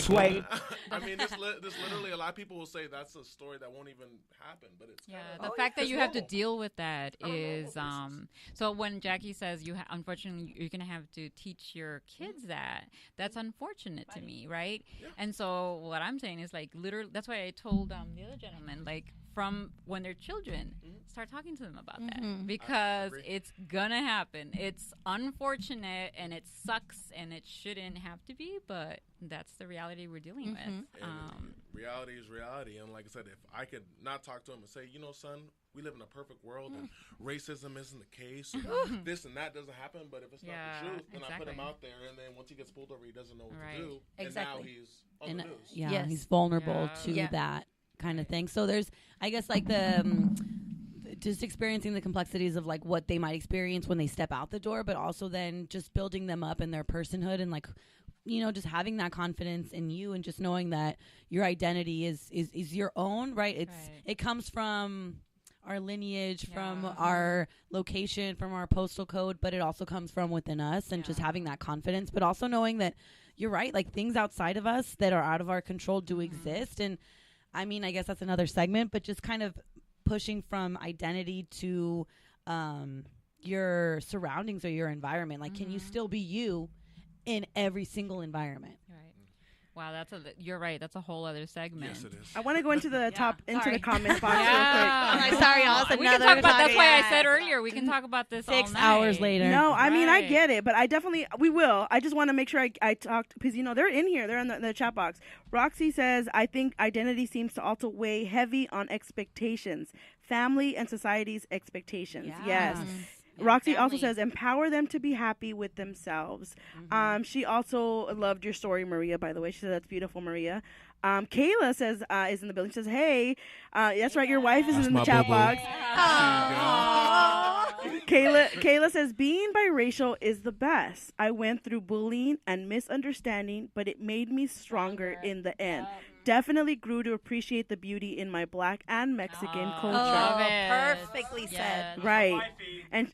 Wait. I mean, this literally, a lot of people will say that's a story that won't even happen, but it's the fact that you have to deal with that is so when Jackie says unfortunately you're gonna have to teach your kids that's unfortunate to me, right? And so what I'm saying is like literally that's why I told the other gentleman, like, from when they're children, start talking to them about that because it's gonna happen. It's unfortunate and it sucks and it shouldn't have to be, but that's the reality we're dealing with. Reality is reality, and like I said, if I could not talk to him and say, son, we live in a perfect world and racism isn't the case, and this and that doesn't happen, but if it's not the truth, then I put him out there, and then once he gets pulled over, he doesn't know what to do, and now he's on the news. He's vulnerable to that kind of thing. So there's, I guess, like the just experiencing the complexities of like what they might experience when they step out the door, but also then just building them up in their personhood and like, just having that confidence in you and just knowing that your identity is your own, right? It comes from our lineage, from our location, from our postal code, but it also comes from within us and just having that confidence, but also knowing that you're right, like things outside of us that are out of our control do exist. And I mean, I guess that's another segment, but just kind of pushing from identity to your surroundings or your environment. Like, can you still be you in every single environment? Right. Wow, you're right. That's a whole other segment. Yes, it is. I want to go into the the comment box real quick. I'm like, sorry, y'all. We can talk about. That's why I said earlier we can talk about this 6 all night. hours later. No, I mean, I get it, but we will. I just want to make sure I talked because they're in here. They're in the chat box. Roxy says, I think identity seems to also weigh heavy on expectations, family and society's expectations. Yes. Roxy also says, empower them to be happy with themselves. She also loved your story, Maria, by the way. She said, that's beautiful, Maria. Kayla says, is in the building. She says, hey, that's right, your wife is in the chat box. Kayla says, being biracial is the best. I went through bullying and misunderstanding, but it made me stronger in the end. Definitely grew to appreciate the beauty in my Black and Mexican culture. Perfectly said. Right. And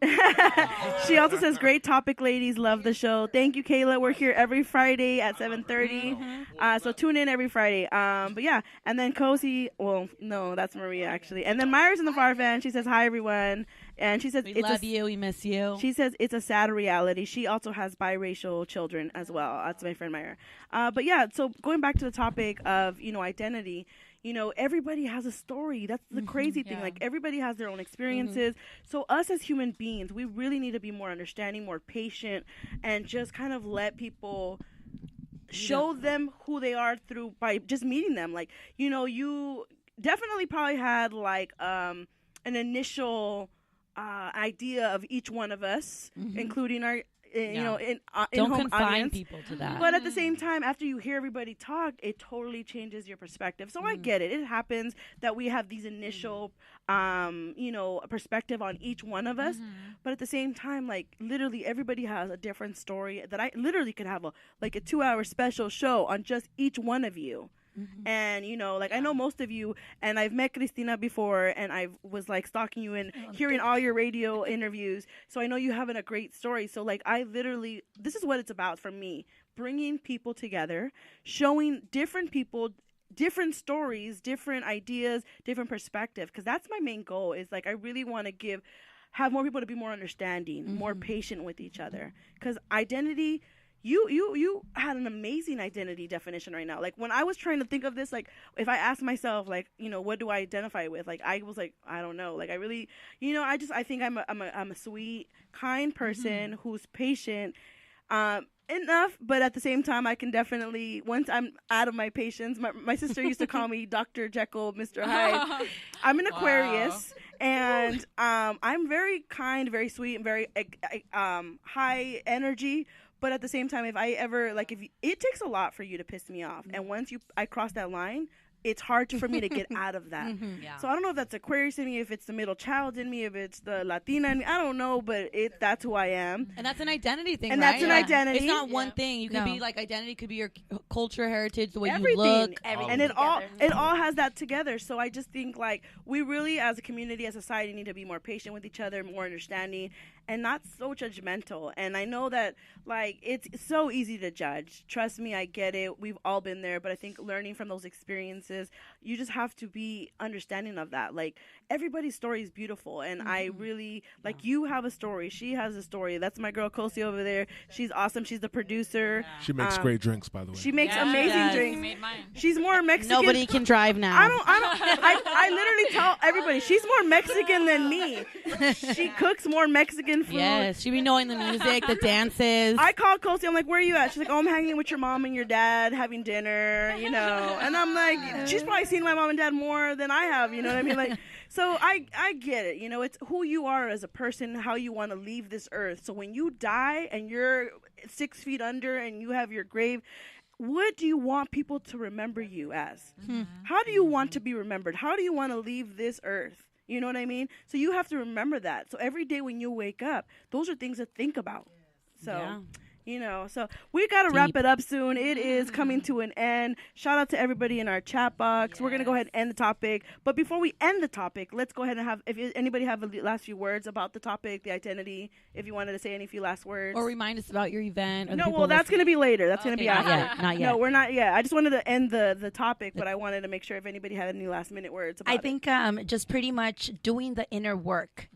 she also says, great topic, ladies. Love the show. Thank you, Kayla. We're here every Friday at 7:30. So tune in every Friday. But yeah. And then Cozy, well, no, that's Maria, actually. And then Myra's in the far fan. She says, hi, everyone. And she says, we love you. We miss you. She says, it's a sad reality. She also has biracial children as well. That's my friend Myra. But yeah, so going back to the topic of, identity, everybody has a story. That's the crazy thing. Like, everybody has their own experiences. So us as human beings, we really need to be more understanding, more patient, and just kind of let people show them who they are by just meeting them. Like, you definitely probably had like an initial idea of each one of us, including in Don't home confine audience. people to that. But at the same time, after you hear everybody talk, it totally changes your perspective. So I get it. It happens that we have these initial, perspective on each one of us. But at the same time, like literally everybody has a different story that I literally could have a 2-hour special show on just each one of you. And I know most of you, and I've met Cristina before, and I was like stalking you and hearing all your radio interviews, so I know you having a great story. So like I literally, this is what it's about for me: bringing people together, showing different people different stories, different ideas, different perspective, because that's my main goal. Is like I really want to have more people to be more understanding, more patient with each other, because identity. You had an amazing identity definition right now. Like when I was trying to think of this, like if I asked myself, like, what do I identify with? Like I was like, I don't know. Like I really, I think I'm a sweet, kind person who's patient, enough, but at the same time, I can definitely, once I'm out of my patience, my sister used to call me Dr. Jekyll, Mr. Hyde. I'm an Aquarius, and I'm very kind, very sweet, and very high energy. But at the same time, if I ever, it takes a lot for you to piss me off. And once I cross that line, it's hard for me to get out of that. So I don't know if that's Aquarius in me, if it's the middle child in me, if it's the Latina in me. I don't know, but that's who I am. And that's an identity thing, and right? that's an identity. It's not one thing. You could be like identity could be your culture, heritage, the way Everything. you look. And it all has that together. So I just think like we really, as a community, as a society, need to be more patient with each other, more understanding, and not so judgmental. And I know that like it's so easy to judge. Trust me, I get it. We've all been there. But I think learning from those experiences, you just have to be understanding of that. Like everybody's story is beautiful, and I really like you have a story. She has a story. That's my girl Kosi over there. She's awesome. She's the producer. She makes great drinks, by the way. She makes amazing drinks. Made mine. She's more Mexican. Nobody can drive now. I literally tell everybody she's more Mexican than me. She cooks more Mexican food. Yes, she be knowing the music, the dances. I called Kosi. I'm like, where are you at? She's like, oh, I'm hanging with your mom and your dad, having dinner, And I'm like, she's probably seen my mom and dad more than I have, you know what I mean? Like, so I get it. It's who you are as a person, how you want to leave this earth. So when you die and you're 6 feet under and you have your grave, what do you want people to remember you as? How do you want to be remembered? How do you want to leave this earth? You know what I mean? So you have to remember that. So every day when you wake up, those are things to think about. So, so we got to wrap it up soon. It is coming to an end. Shout out to everybody in our chat box. We're going to go ahead and end the topic. But before we end the topic, let's go ahead and if anybody have the last few words about the topic, the identity, if you wanted to say any few last words. Or remind us about your event. Or no, well, that's going to be later. That's going to be after. Not yet. No, we're not yet. I just wanted to end the topic, but I wanted to make sure if anybody had any last minute words about I think just pretty much doing the inner work.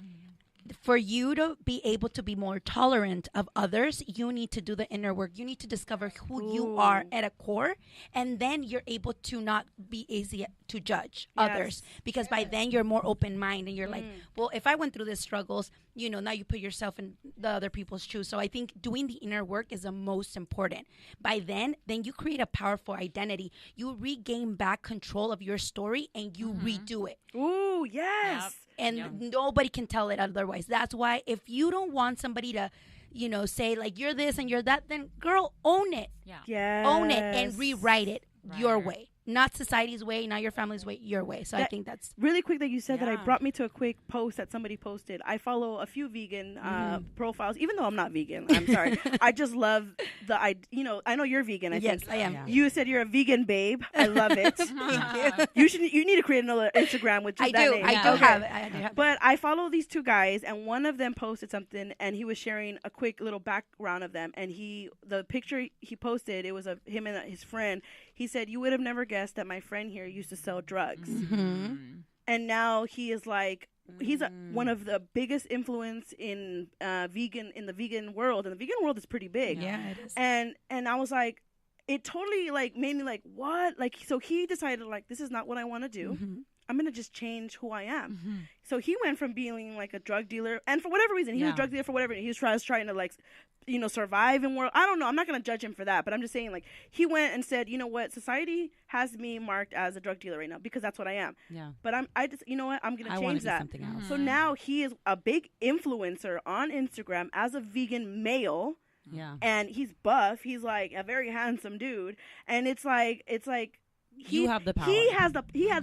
For you to be able to be more tolerant of others, you need to do the inner work. You need to discover who you are at a core, and then you're able to not be easy to judge others, because by then you're more open-minded and you're like, well, if I went through these struggles, now you put yourself in the other people's shoes. So I think doing the inner work is the most important. By then you create a powerful identity. You regain back control of your story and you redo it. Ooh, yes. Yep. And nobody can tell it otherwise. That's why if you don't want somebody to, say like you're this and you're that, then girl, own it. Yeah. Yes. Own it and rewrite it your way. Not society's way, not your family's way, your way. So I think that's really quick that you said that. I brought me to a quick post that somebody posted. I follow a few vegan profiles, even though I'm not vegan. I'm sorry. I just love I know you're vegan. I think. Yes, I am. Yeah. You said you're a vegan babe. I love it. Thank you. You need to create another Instagram with just that name. I do have it. But I follow these two guys, and one of them posted something, and he was sharing a quick little background of them. And the picture he posted, it was of him and his friend. He said, "You would have never guessed that my friend here used to sell drugs." And now he is like, he's one of the biggest influence in the vegan world, and the vegan world is pretty big. Yeah, it is. And I was like, it totally like made me like, what? Like, so he decided like, this is not what I want to do. I'm going to just change who I am. So he went from being like a drug dealer, and for whatever reason, he was a drug dealer for whatever, he was trying to like, survive in world. I don't know. I'm not going to judge him for that, but I'm just saying like, he went and said, you know what? Society has me marked as a drug dealer right now because that's what I am. Yeah. But I just, you know what? I'm going to change that. Something else. So now he is a big influencer on Instagram as a vegan male. Yeah. And he's buff. He's like a very handsome dude. And it's like You have the power. He has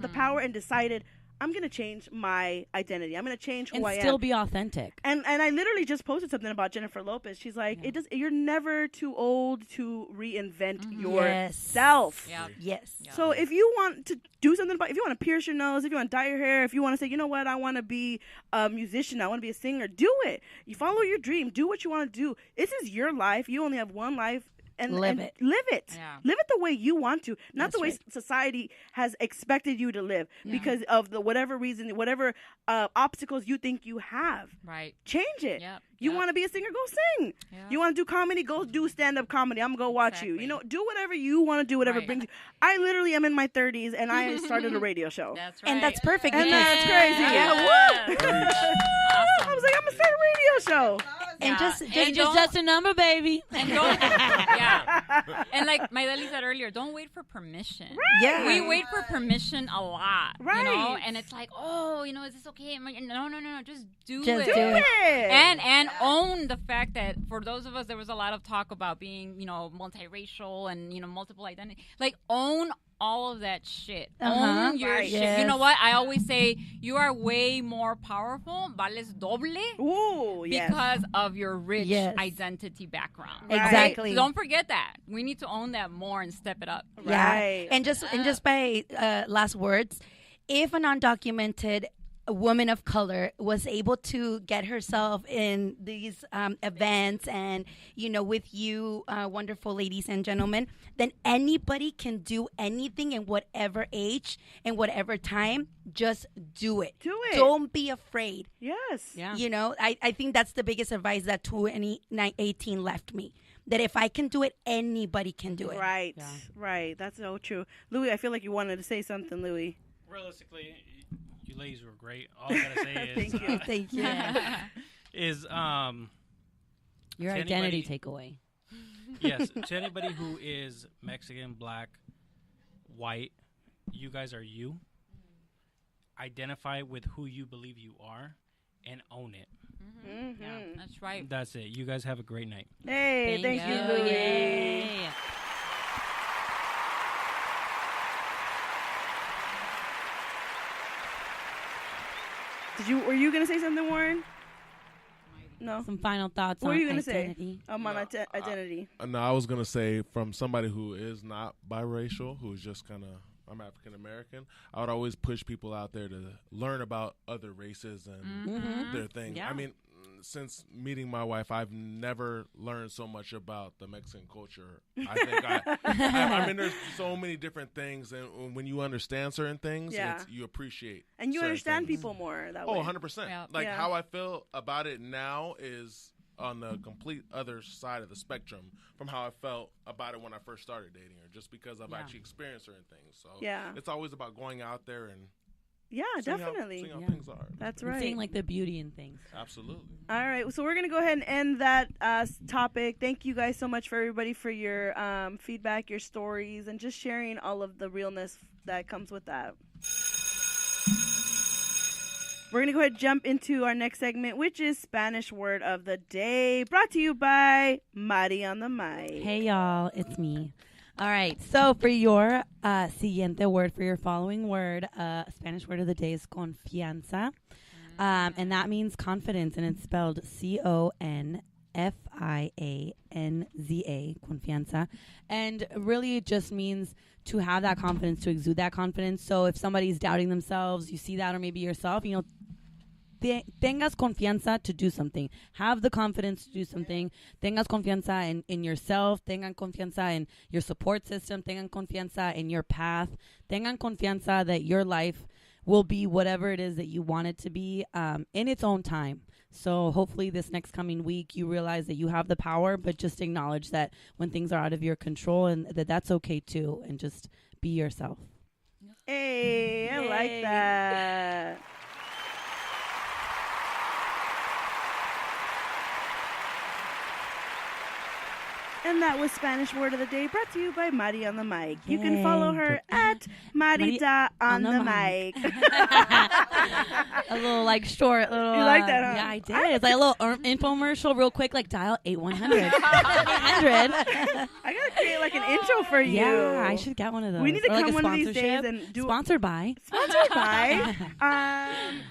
the power and decided, I'm gonna change my identity. I'm gonna change who and I am. still be authentic. And I literally just posted something about Jennifer Lopez. She's like, you're never too old to reinvent yourself. Yes. Yes. So if you want to do something if you want to pierce your nose, if you want to dye your hair, if you want to say, you know what, I want to be a musician, I want to be a singer, do it. You follow your dream. Do what you want to do. This is your life. You only have one life. And live it. Live it. Yeah. Live it the way you want to, not That's the way right. society has expected you to live because of the whatever reason, whatever obstacles you think you have. Right. Change it. Yep. You Yep. want to be a singer? Go sing. Yep. You want to do comedy? Go do stand-up comedy. I'm going to go watch you. Exactly. You know, do whatever you want to do, whatever Right. brings you. I literally am in my 30s, and I started a radio show. That's right. And that's perfect. And because- that's crazy. Yeah. Woo! Awesome. I was like, I'm going to start a radio show. And just Age is just a number, baby. And don't, yeah. And like my Deli said earlier, don't wait for permission. yeah. We wait for permission a lot, you know, Right. and it's like, oh, you know, is this okay? No, just do Just it. do Do it. it. And own the fact that for those of us, there was a lot of talk about being, you know, multiracial and, you know, multiple identity. Like, own all of that shit. Uh-huh. Own your Right. shit. Yes. You know what? I always say you are way more powerful, vales doble, Ooh, yes. because of your rich Yes. identity background. Right. Exactly. So don't forget that. We need to own that more and step it up. Yeah. Right. And just by last words, if an undocumented woman of color was able to get herself in these events and, you know, with you, wonderful ladies and gentlemen, then anybody can do anything in whatever age and whatever time. Just do it. Do it. Don't be afraid. Yes. Yeah. You know, I think that's the biggest advice that 2018 left me. That if I can do it, anybody can do it. Right. Yeah. Right. That's so true. Louis, I feel like you wanted to say something, Louis. Realistically, you ladies were great. All I gotta say is, Thank you. Thank you. is Your To identity anybody- takeaway. yes, to anybody who is Mexican, black, white, you guys are you. Identify with who you believe you are and own it. Mm-hmm. Yeah, that's right. That's it. You guys have a great night. Hey, thank Thank you, you. Louis. Yay. Were you gonna say something, Warren? No. Some final thoughts What on were you gonna say? identity. On identity. No, I was gonna say from somebody who is not biracial, who's just kind of I'm African American. I would always push people out there to learn about other races and their thing. Yeah. I mean, since meeting my wife, I've never learned so much about the Mexican culture. I think I mean, there's so many different things, and when you understand certain things, Yeah. you appreciate. And you certain understand things. people more that Oh, way. 100%. Yeah. Like Yeah. how I feel about it now is on the complete other side of the spectrum from how I felt about it when I first started dating her, just because I've Yeah. actually experienced certain things. So Yeah. it's always about going out there and Yeah, seeing definitely. how Yeah. things are. That's And right. seeing like the beauty in things. Absolutely. All right, so we're gonna go ahead and end that topic. Thank you guys so much for everybody for your feedback, your stories, and just sharing all of the realness that comes with that. We're gonna go ahead and jump into our next segment, which is Spanish word of the day, brought to you by Mari on the mic. Hey y'all, it's me. All right, so for your siguiente word, for your following word, Spanish word of the day is confianza. And that means confidence, and it's spelled CONFIANZA, confianza. And really it just means to have that confidence, to exude that confidence. So if somebody's doubting themselves, you see that, or maybe yourself, you know, tengas confianza to do something. Have the confidence to do something. Tengas confianza in yourself. Tengan confianza in your support system. Tengan confianza in your path. Tengan confianza that your life will be whatever it is that you want it to be in its own time. So hopefully this next coming week you realize that you have the power, but just acknowledge that when things are out of your control and that's okay too, and just be yourself. Hey, I like Yay. that. And that was Spanish Word of the Day, brought to you by Mari on the mic. You can follow her at Marita on the mic. A little like short little. You like that, huh? Yeah, I did. It's like a little infomercial, real quick. Like dial 8100. 800. I gotta create like an intro for you. Yeah, I should get one of those. We need to Or like come a one of these days sponsorship. and do Sponsored by. Sponsored by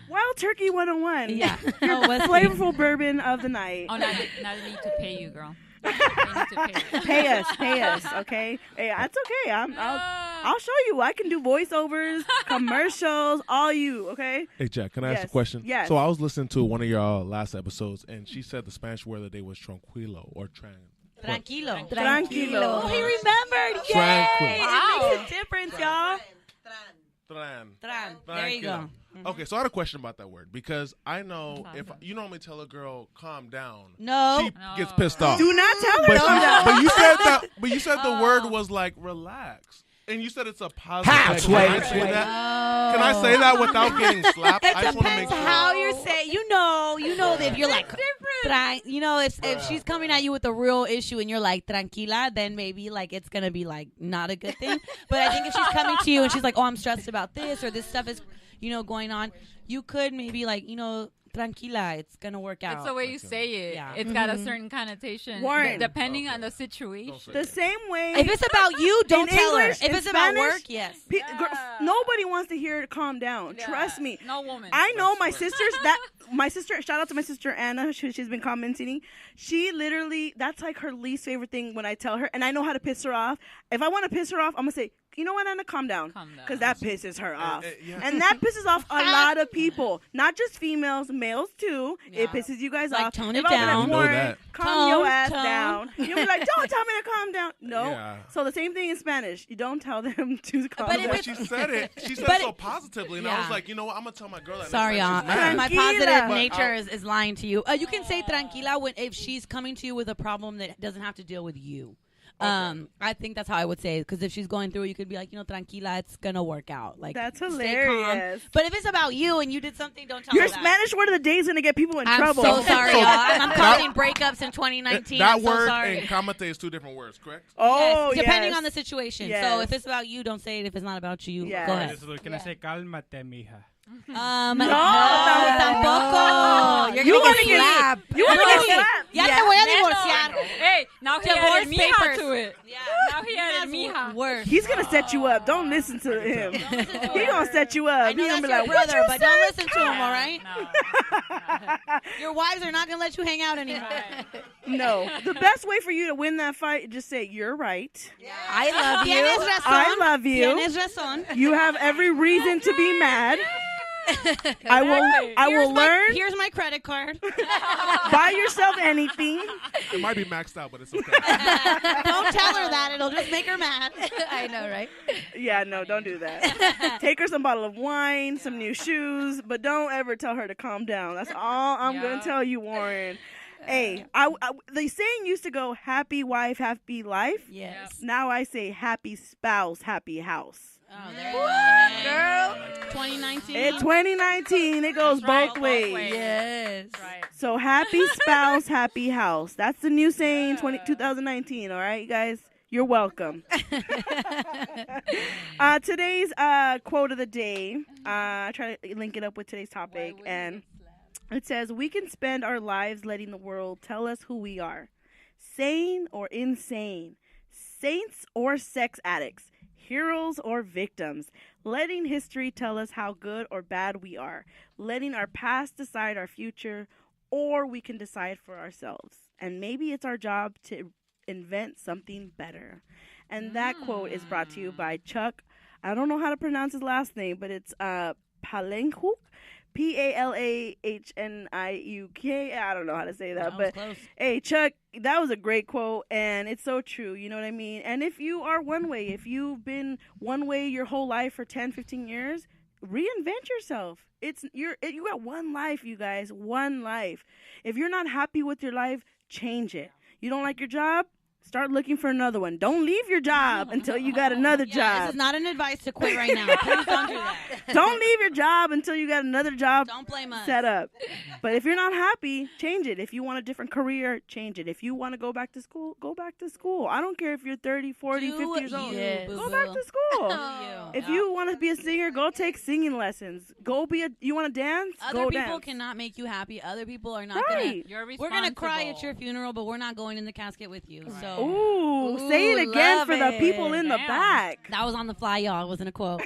Wild Turkey 101. Yeah. Your Oh, Wesley. flavorful bourbon of the night. Oh, now they need to pay you, girl. They need to pay you. Pay us, okay? Hey, that's okay. I'll show you. I can do voiceovers, commercials, all you, okay? Hey, Jack, can I ask Yes. a question? Yes. So I was listening to one of your last episodes, and she said the Spanish word of the day was tranquilo or Tranquilo. Tranquilo. Oh, he remembered. Yay! Tranquilo. It makes a difference, y'all. Tran. There you go. Okay, so I had a question about that word because I know if you normally tell a girl calm down, No. she gets pissed off. Do not tell her. But you said the word was like relax, and you said it's a positive. Can I say that? Can I say that without getting slapped? It I just want to make depends sure. how you're saying. You know that if you're like, if she's coming at you with a real issue and you're like tranquila, then maybe like it's gonna be like not a good thing. But I think if she's coming to you and she's like, oh, I'm stressed about this or this stuff is, going on, you could maybe like, tranquila, it's gonna work out. It's the way you say it. Yeah. It's got a certain connotation. Warren. Depending on the situation. The same way. If it's about you, don't In tell English, her. If in it's about Spanish, work, yes. Nobody wants to hear it calm down. Yeah. Trust me. No woman. I know my sisters shout out to my sister Anna, she's been commenting. She literally, that's like her least favorite thing when I tell her, and I know how to piss her off. If I want to piss her off, I'm gonna say, you know what, Anna, calm down. Because that pisses her off. yeah. And that pisses off a lot of people. Not just females, males too. Yeah. It pisses you guys Like, off. tone If it I'm down. like, Know Warren, that. calm your Tone, ass tone. down. You'll be like, don't tell me to calm down. No. Yeah. So the same thing in Spanish. You don't tell them to calm But if down. But she said it. She said But it so it- positively, and I Yeah. was like, you know what? I'm gonna tell my girl that. Sorry, next y'all. time she's mad. My Tranquila. positive But nature is lying to you. You can say tranquila if she's coming to you with a problem that doesn't have to deal with you. I think that's how I would say it, because if she's going through it, you could be like, tranquila, it's gonna work out. Like, That's stay calm. hilarious. But if it's about you and you did something, don't tell Your her that. Spanish word of the day is going to get people in I'm trouble. so sorry, So- y'all. I'm causing breakups in 2019. That I'm so word sorry. and kamate is two different words, correct? Oh, Yes, depending yes. on the situation. Yes. So if it's about you, don't say it. If it's not about you, Yes. go ahead. Can I say cálmate, mija? Tampoco. You're You gonna wanna get get slapped. You want to No, get slapped. Ya te voy a divorciar. Hey, now he Divorce added mija papers. to it. Yeah. Now he added mija. Worse. He's going to set you up. Don't listen to him. He's going to set you up. I know He's going that's to be your like, what brother, you but say? don't listen to him, all right? No. Your wives are not going to let you hang out anymore. No. The best way for you to win that fight, just say, you're right. I love you. I love you. Tienes razón. You have every reason to be mad. I Here's will my- learn. Here's my credit card. Buy yourself anything. It might be maxed out, but it's okay. Don't tell her that. It'll just make her mad. I know, right? Yeah, no, don't do that. Take her some bottle of wine, some new shoes, but don't ever tell her to calm down. That's all I'm going Yeah. to tell you, Warren. Hey, the saying used to go, happy wife, happy life. Yes. Now I say happy spouse, happy house. Oh, there you go. Girl, 2019. it's 2019. It goes That's right, both both ways. ways. Yes. Right. So happy spouse, happy house. That's the new saying, 2019. All right, you guys? You're welcome. Today's quote of the day, I try to link it up with today's topic, and it says, we can spend our lives letting the world tell us who we are, sane or insane, saints or sex addicts, heroes or victims, letting history tell us how good or bad we are, letting our past decide our future, or we can decide for ourselves. And maybe it's our job to invent something better. And that quote is brought to you by Chuck. I don't know how to pronounce his last name, but it's Palenchuk. Palahniuk. I don't know how to say that, but close. hey, Chuck, that was a great quote, and it's so true. You know what I mean? And if you are one way, if you've been one way your whole life for 10, 15 years, reinvent yourself. You got one life, you guys, one life. If you're not happy with your life, change it. You don't like your job? start looking for another one. Don't leave your job until you got another job. This is not an advice to quit right now. Please don't do that. Don't leave your job until you got another job Don't blame us. set up. But if you're not happy, change it. If you want a different career, change it. If you want to go back to school, go back to school. I don't care if you're 30, 40, 50 years old. Go back to school. If you want to be a singer, go take singing lessons. You want to dance? Other go people dance. cannot make you happy. Other people are not Right. We're gonna cry at your funeral, but we're not going in the casket with you. So Ooh, say it again love for the it. people in the back. that was on the fly, y'all. It wasn't a quote.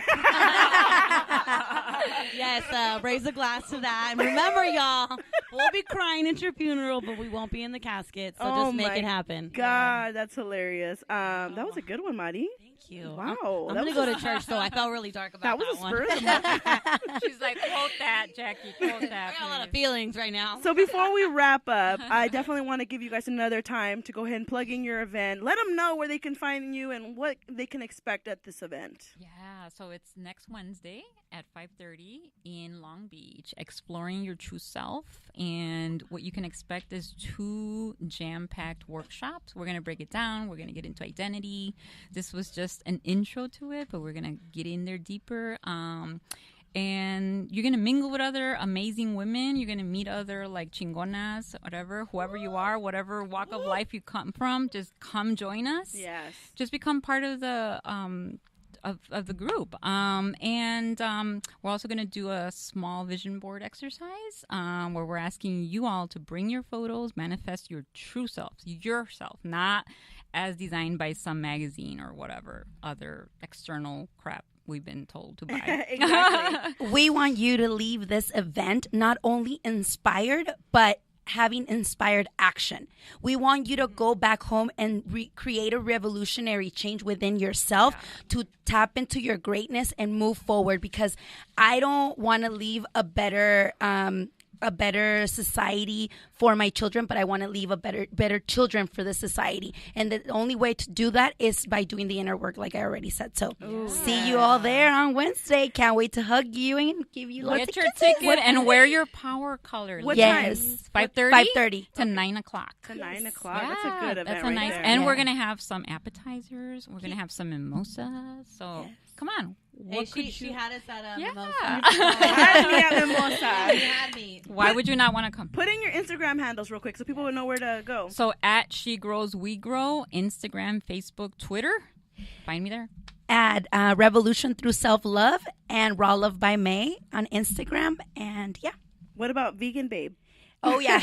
Yes, raise a glass to that. And remember, y'all, we'll be crying at your funeral, but we won't be in the casket. So just make it happen. God, that's hilarious. That was a good one, Marty. Thank you. Wow. I'm gonna go to church, so I felt really dark about That was a one. spur of the moment. She's like, quote that, Jackie. Quote that. I got a lot of please." feelings right now. So before we wrap up, I definitely want to give you guys another time to go ahead and plug in your event. Let them know where they can find you and what they can expect at this event. Yeah, so it's next Wednesday at 5:30 in Long Beach, exploring your true self. And what you can expect is 2 jam-packed workshops. We're going to break it down. We're going to get into identity. This was just an intro to it, but we're going to get in there deeper. And you're going to mingle with other amazing women. You're going to meet other like chingonas, whatever, whoever you are, whatever walk of life you come from, just come join us. Yes. Just become part of the of the group. We're also going to do a small vision board exercise where we're asking you all to bring your photos, manifest your true selves, yourself, not as designed by some magazine or whatever other external crap we've been told to buy. Exactly. We want you to leave this event not only inspired, but having inspired action. We want you to go back home and create a revolutionary change within yourself to tap into your greatness and move forward, because I don't want to leave a better society for my children, but I want to leave a better children for the society. And the only way to do that is by doing the inner work, like I already said. So see you all there on Wednesday. Can't wait to hug you and give you lots Get of your kisses. ticket and wear your power color. What Yes. time? 5:30 to 9 o'clock. To 9 o'clock. That's a good event. That's a right nice. there. And we're gonna have some appetizers. We're gonna have some mimosas. So come on. Hey, she had us at a Yeah. mimosa. Had me at Mimosa. She had me. Why would you not want to come? Put in your Instagram handles real quick so people would know where to go. So at She Grows We Grow, Instagram, Facebook, Twitter. Find me there. Add Revolution Through Self-Love and Raw Love by May on Instagram. And yeah. What about Vegan Babe? Oh, yeah.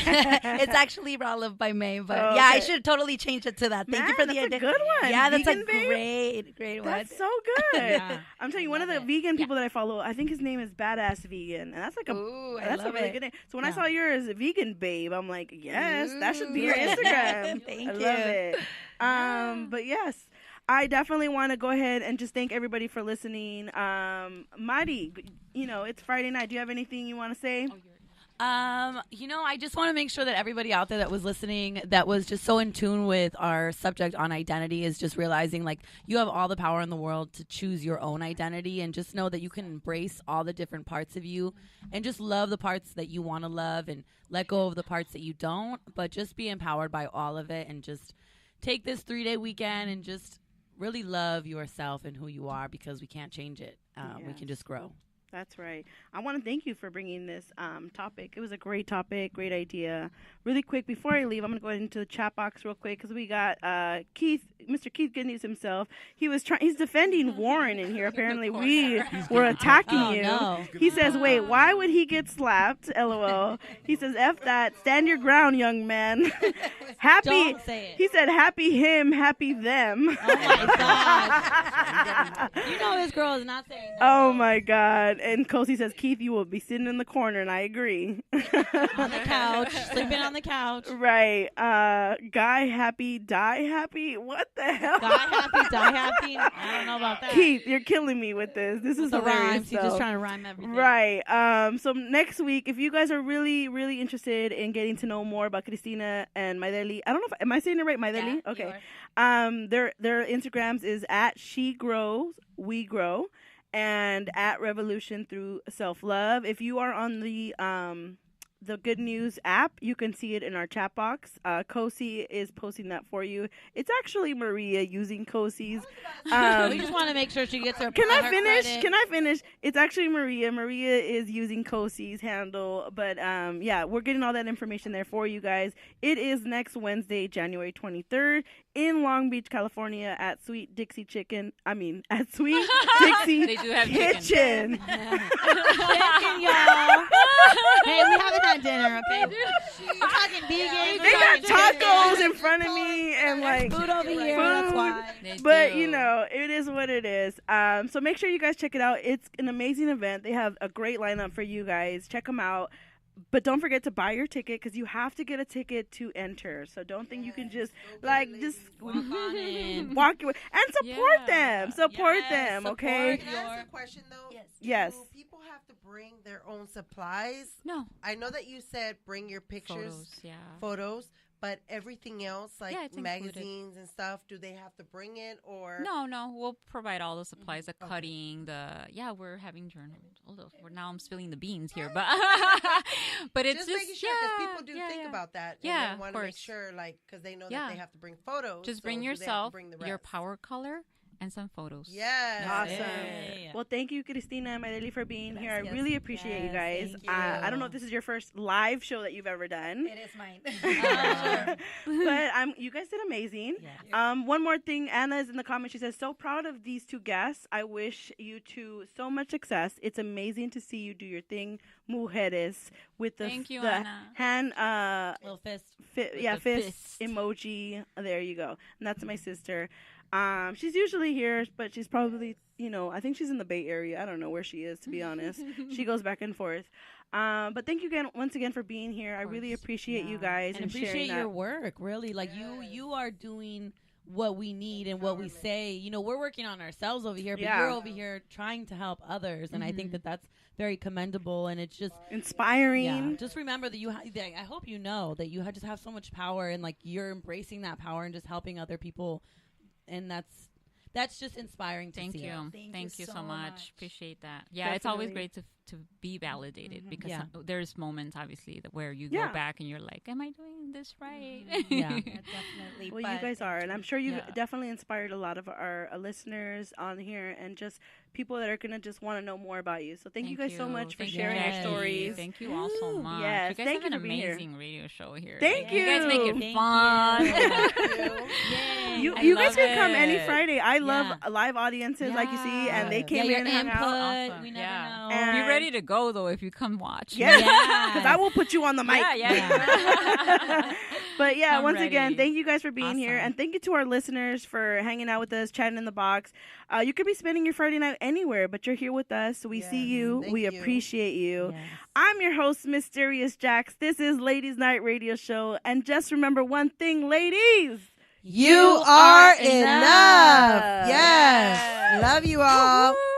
It's actually Raw Love by May. But Oh, yeah, I okay. should totally change it to that. Thank you Man, for the that's idea. a good one. Yeah, that's Vegan a Babe? great one. That's so good. Yeah. I'm telling you, one of the vegan people that I follow, I think his name is Badass Vegan, and that's like Ooh, I that's a love really it. good name. So when I saw yours, Vegan Babe, I'm like, yes, that should be your Instagram. Thank I you. love it. But yes, I definitely want to go ahead and just thank everybody for listening. Madi, it's Friday night. Do you have anything you want to say? I just want to make sure that everybody out there that was listening, that was just so in tune with our subject on identity, is just realizing like you have all the power in the world to choose your own identity, and just know that you can embrace all the different parts of you and just love the parts that you want to love and let go of the parts that you don't, but just be empowered by all of it and just take this 3-day weekend and just really love yourself and who you are, because we can't change it. We can just grow. That's right. I want to thank you for bringing this topic. It was a great topic, great idea. Really quick, before I leave, I'm going to go into the chat box real quick because we got Keith, Mr. Keith Good News himself. He's defending Warren in here. Apparently, we were attacking you. No. He says, wait, why would he get slapped? LOL. He says, F that. Stand your ground, young man. Happy. Don't say it. He said, happy him, happy them. Oh my gosh. You know this girl is not saying that. Oh my God. And Kosi says, Keith, you will be sitting in the corner, and I agree. On the couch, sleeping on the couch. Right. Guy happy, die happy? What the hell? Die happy, die happy. I don't know about that. Keith, you're killing me with this. This is the hilarious. rhymes. He's just though. trying to rhyme everything. Right. So next week, if you guys are really, really interested in getting to know more about Cristina and Maideli, I don't know if am I saying it right, Maideli? Yeah, okay. you Their Instagrams is at She Grows We Grow and at Revolution Through Self Love. If you are on the the Good News app, you can see it in our chat box. Kosi is posting that for you. It's actually Maria using Kosi's. We just want to make sure she gets her. Can I finish? Credit. Can I finish? It's actually Maria. Maria is using Kosi's handle, but yeah, we're getting all that information there for you guys. It is next Wednesday, January 23rd, in Long Beach, California, at Sweet Dixie Chicken. At Sweet Dixie They do have Kitchen. Chicken, y'all. Hey, we haven't had dinner, okay? We're talking vegan. They got tacos in front of me and like food over here. food. That's why. But you know, it is what it is. So make sure you guys check it out. It's an amazing event. They have a great lineup for you guys. Check them out. But don't forget to buy your ticket because you have to get a ticket to enter. So don't think you can just walk your way and support them. Support them, okay? Can I ask a question though? Yes. Do people have to bring their own supplies? No. I know that you said bring your pictures, photos, but everything else like it's magazines included. and stuff, do they have to bring it or? No, we'll provide all the supplies, the cutting, we're having journals. Although now I'm spilling the beans here, but but it's just making sure because people do think about that. Yeah, and they want to make sure because they know that they have to bring photos. Just bring yourself, your power color, and some photos. Yes. Awesome. Yeah. Well, thank you, Cristina and Mayreli, for being here. I really appreciate you guys. Thank you. I don't know if this is your first live show that you've ever done. It is mine. But you guys did amazing. Yes. One more thing. Anna is in the comments. She says, so proud of these two guests. I wish you two so much success. It's amazing to see you do your thing, mujeres, with the, Thank you, the Anna. hand Little fist. fist emoji. There you go. And that's my sister. She's usually here, but she's probably, I think she's in the Bay Area. I don't know where she is, to be honest. She goes back and forth. But thank you once again for being here. I really appreciate you guys and sharing appreciate that. your work. Really, like you are doing what we need and what we say. We're working on ourselves over here, but you're over here trying to help others, and I think that that's very commendable. And it's just inspiring. Yeah, just remember that I hope you know that you just have so much power, and like you're embracing that power and just helping other people. And that's just inspiring to see. Thank you so much. Appreciate that. Yeah, Definitely. It's always great to be validated because there's moments obviously where you go back and you're like, am I doing this right? Yeah, definitely. Well, you guys are, and I'm sure you've definitely inspired a lot of our listeners on here and just people that are going to just want to know more about you. So thank you guys so much for sharing your stories. Thank you all so much. Yes, you guys thank have you an for being amazing here. radio show here. Thank you. You guys make it fun. You guys can come any Friday. I love live audiences like you see, and they came in and hung out. Awesome. We never know. And be ready to go though if you come watch. Yeah, because I will put you on the mic. Yeah. But yeah, I'm once ready. again, thank you guys for being here, and thank you to our listeners for hanging out with us, chatting in the box. You could be spending your Friday night anywhere, but you're here with us, so we see you. We appreciate you. Yes. I'm your host, Mysterious Jax. This is Ladies Night Radio Show, and just remember one thing, ladies. You are enough. Yes. Love you all. Woo-hoo.